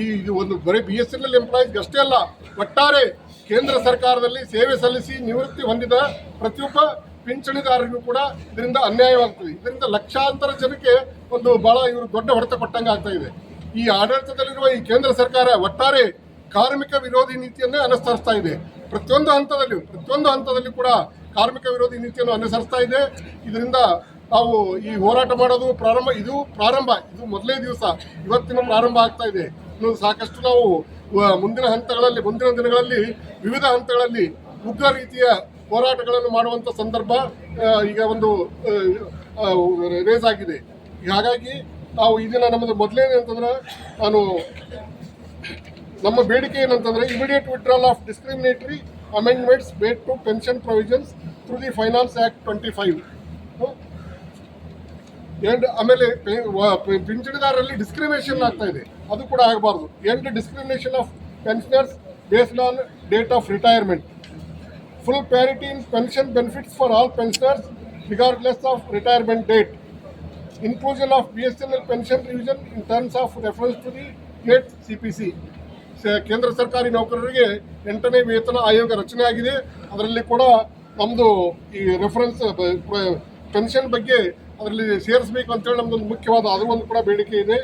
ಈ ಒಂದು ಬರೀ BSNL ಎಂಪ್ಲಾಯೀಸ್ಗೆ ಅಷ್ಟೇ ಅಲ್ಲ, ಒಟ್ಟಾರೆ ಕೇಂದ್ರ ಸರ್ಕಾರದಲ್ಲಿ ಸೇವೆ ಸಲ್ಲಿಸಿ ನಿವೃತ್ತಿ ಹೊಂದಿದ ಪ್ರತಿಯೊಬ್ಬ ಪಿಂಚಣಿದಾರರಿಗೂ ಕೂಡ ಇದರಿಂದ ಅನ್ಯಾಯವಾಗ್ತದೆ. ಇದರಿಂದ ಲಕ್ಷಾಂತರ ಜನಕ್ಕೆ ಒಂದು ಭಾಳ ಇವರು ದೊಡ್ಡ ಹೊಡೆತ ಕೊಟ್ಟಂಗೆ ಆಗ್ತಾ ಇದೆ. ಈ ಆಡಳಿತದಲ್ಲಿರುವ ಈ ಕೇಂದ್ರ ಸರ್ಕಾರ ಒಟ್ಟಾರೆ ಕಾರ್ಮಿಕ ವಿರೋಧಿ ನೀತಿಯನ್ನೇ ಅನುಸರಿಸ್ತಾ ಇದೆ. ಪ್ರತಿಯೊಂದು ಹಂತದಲ್ಲಿ ಕೂಡ ಕಾರ್ಮಿಕ ವಿರೋಧಿ ನೀತಿಯನ್ನು ಅನುಸರಿಸ್ತಾ ಇದೆ. ಇದರಿಂದ ನಾವು ಈ ಹೋರಾಟ ಮಾಡೋದು ಇದು ಮೊದಲೇ ದಿವಸ, ಇವತ್ತಿನ ಪ್ರಾರಂಭ ಆಗ್ತಾ ಇದೆ. ಇನ್ನು ಸಾಕಷ್ಟು ನಾವು ಮುಂದಿನ ದಿನಗಳಲ್ಲಿ ವಿವಿಧ ಹಂತಗಳಲ್ಲಿ ಉಗ್ರ ರೀತಿಯ ಹೋರಾಟಗಳನ್ನು ಮಾಡುವಂಥ ಸಂದರ್ಭ ಈಗ ಒಂದು ರೇಸ್ ಆಗಿದೆ. ಹಾಗಾಗಿ ನಾವು ಈ ದಿನ ನಮ್ಮದು ಮೊದಲೇನೆ ಅಂತಂದ್ರೆ ನಮ್ಮ ಬೇಡಿಕೆ ಏನಂತಂದರೆ immediate withdrawal of discriminatory amendments made to pension provisions through the finance act 25. ಆಮೇಲೆ ಪಿಂಚಣಿದಾರರಲ್ಲಿ ಡಿಸ್ಕ್ರಿಮಿನೇಷನ್ ಆಗ್ತಾ ಇದೆ, ಅದು ಕೂಡ ಆಗಬಾರ್ದು. End discrimination of pensioners based on date of retirement. Full parity in pension benefits for all pensioners regardless of retirement date. Inclusion of BSNL pension revision in terms of reference to the 8th CPC. ಕೇಂದ್ರ ಸರ್ಕಾರಿ ನೌಕರರಿಗೆ 8ನೇ ವೇತನ ಆಯೋಗ ರಚನೆ ಆಗಿದೆ. ಅದರಲ್ಲಿ ಕೂಡ ನಮ್ಮದು ಈ ರೆಫರೆನ್ಸ್ ಪೆನ್ಷನ್ ಬಗ್ಗೆ ಅದರಲ್ಲಿ ಸೇರಿಸಬೇಕು ಅಂತೇಳಿ ನಮ್ಮದೊಂದು ಮುಖ್ಯವಾದ ಅದು ಒಂದು ಕೂಡ ಬೇಡಿಕೆ ಇದೆ.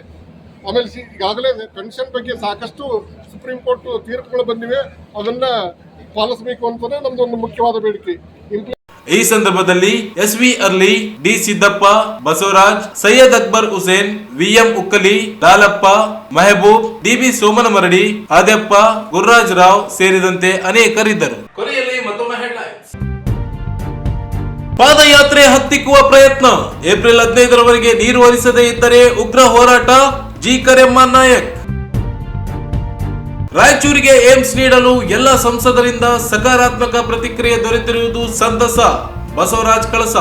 ಆಮೇಲೆ ಈಗಾಗಲೇ ಪೆನ್ಷನ್ ಬಗ್ಗೆ ಸಾಕಷ್ಟು ಸುಪ್ರೀಂ ಕೋರ್ಟ್ ತೀರ್ಪುಗಳು ಬಂದಿವೆ, ಅದನ್ನು ಪಾಲಿಸಬೇಕು ಅಂತಲೇ ನಮ್ಮದೊಂದು ಮುಖ್ಯವಾದ ಬೇಡಿಕೆ. ಈ ಸಂದರ್ಭದಲ್ಲಿ SV ಅರ್ಲಿ, D Siddappa, Basavaraj, Syed Akbar Hussain, VM Ukkali, Dalappa, Mehboob, DB Somanamaradi, Adyappa, Gururaj Rao ಸೇರಿದಂತೆ ಅನೇಕರಿದ್ದರು. ಕೊನೆಯಲ್ಲಿ ಮತ್ತೊಮ್ಮೆ ಹೆಡ್ಲೈನ್ಸ್. ಪಾದಯಾತ್ರೆ ಹತ್ತಿಕ್ಕುವ ಪ್ರಯತ್ನ, ಏಪ್ರಿಲ್ 15ರವರೆಗೆ ನೀರು ಹರಿಸದೇ ಇದ್ದರೆ ಉಗ್ರ ಹೋರಾಟ, G ಕರೆಮ್ಮ ನಾಯಕ್. ರಾಯಚೂರಿಗೆ ಏಮ್ಸ್ ನೀಡಲು ಎಲ್ಲ ಸಂಸದರಿಂದ ಸಕಾರಾತ್ಮಕ ಪ್ರತಿಕ್ರಿಯೆ ದೊರೆತಿರುವುದು ಸಂತಸ. ಬಸವರಾಜ್ ಕಳಸ.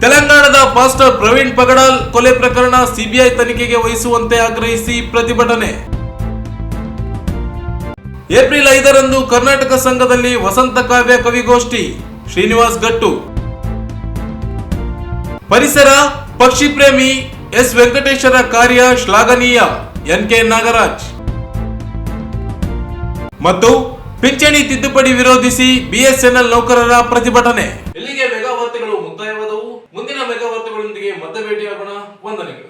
ತೆಲಂಗಾಣದ ಪಾಸ್ಟರ್ ಪ್ರವೀಣ್ ಪಗಡಾಲ್ ಕೊಲೆ ಪ್ರಕರಣ ಸಿಬಿಐ ತನಿಖೆಗೆ ವಹಿಸುವಂತೆ ಆಗ್ರಹಿಸಿ ಪ್ರತಿಭಟನೆ. ಏಪ್ರಿಲ್ 5ರಂದು ಕರ್ನಾಟಕ ಸಂಘದಲ್ಲಿ ವಸಂತ ಕಾವ್ಯ ಕವಿಗೋಷ್ಠಿ. ಶ್ರೀನಿವಾಸ್ ಗಟ್ಟು. ಪರಿಸರ ಪಕ್ಷಿ ಪ್ರೇಮಿ ಎಸ್ ವೆಂಕಟೇಶ್ವರ ಕಾರ್ಯ ಶ್ಲಾಘನೀಯ. ಎನ್ಕೆ ನಾಗರಾಜ್. ಮತ್ತು ಪಿಂಚಣಿ ತಿದ್ದುಪಡಿ ವಿರೋಧಿಸಿ ಬಿಎಸ್ಎನ್ಎಲ್ ನೌಕರರ ಪ್ರತಿಭಟನೆ. ಇಲ್ಲಿಗೆ ಮೆಗಾ ವಾರ್ತೆಗಳು ಮುಕ್ತಾಯವಾದವು. ಮುಂದಿನ ಮೆಗಾ ವಾರ್ತೆಗಳೊಂದಿಗೆ ಮತ್ತೆ ಭೇಟಿಯಾಗೋಣ. ವಂದನೆಗಳು.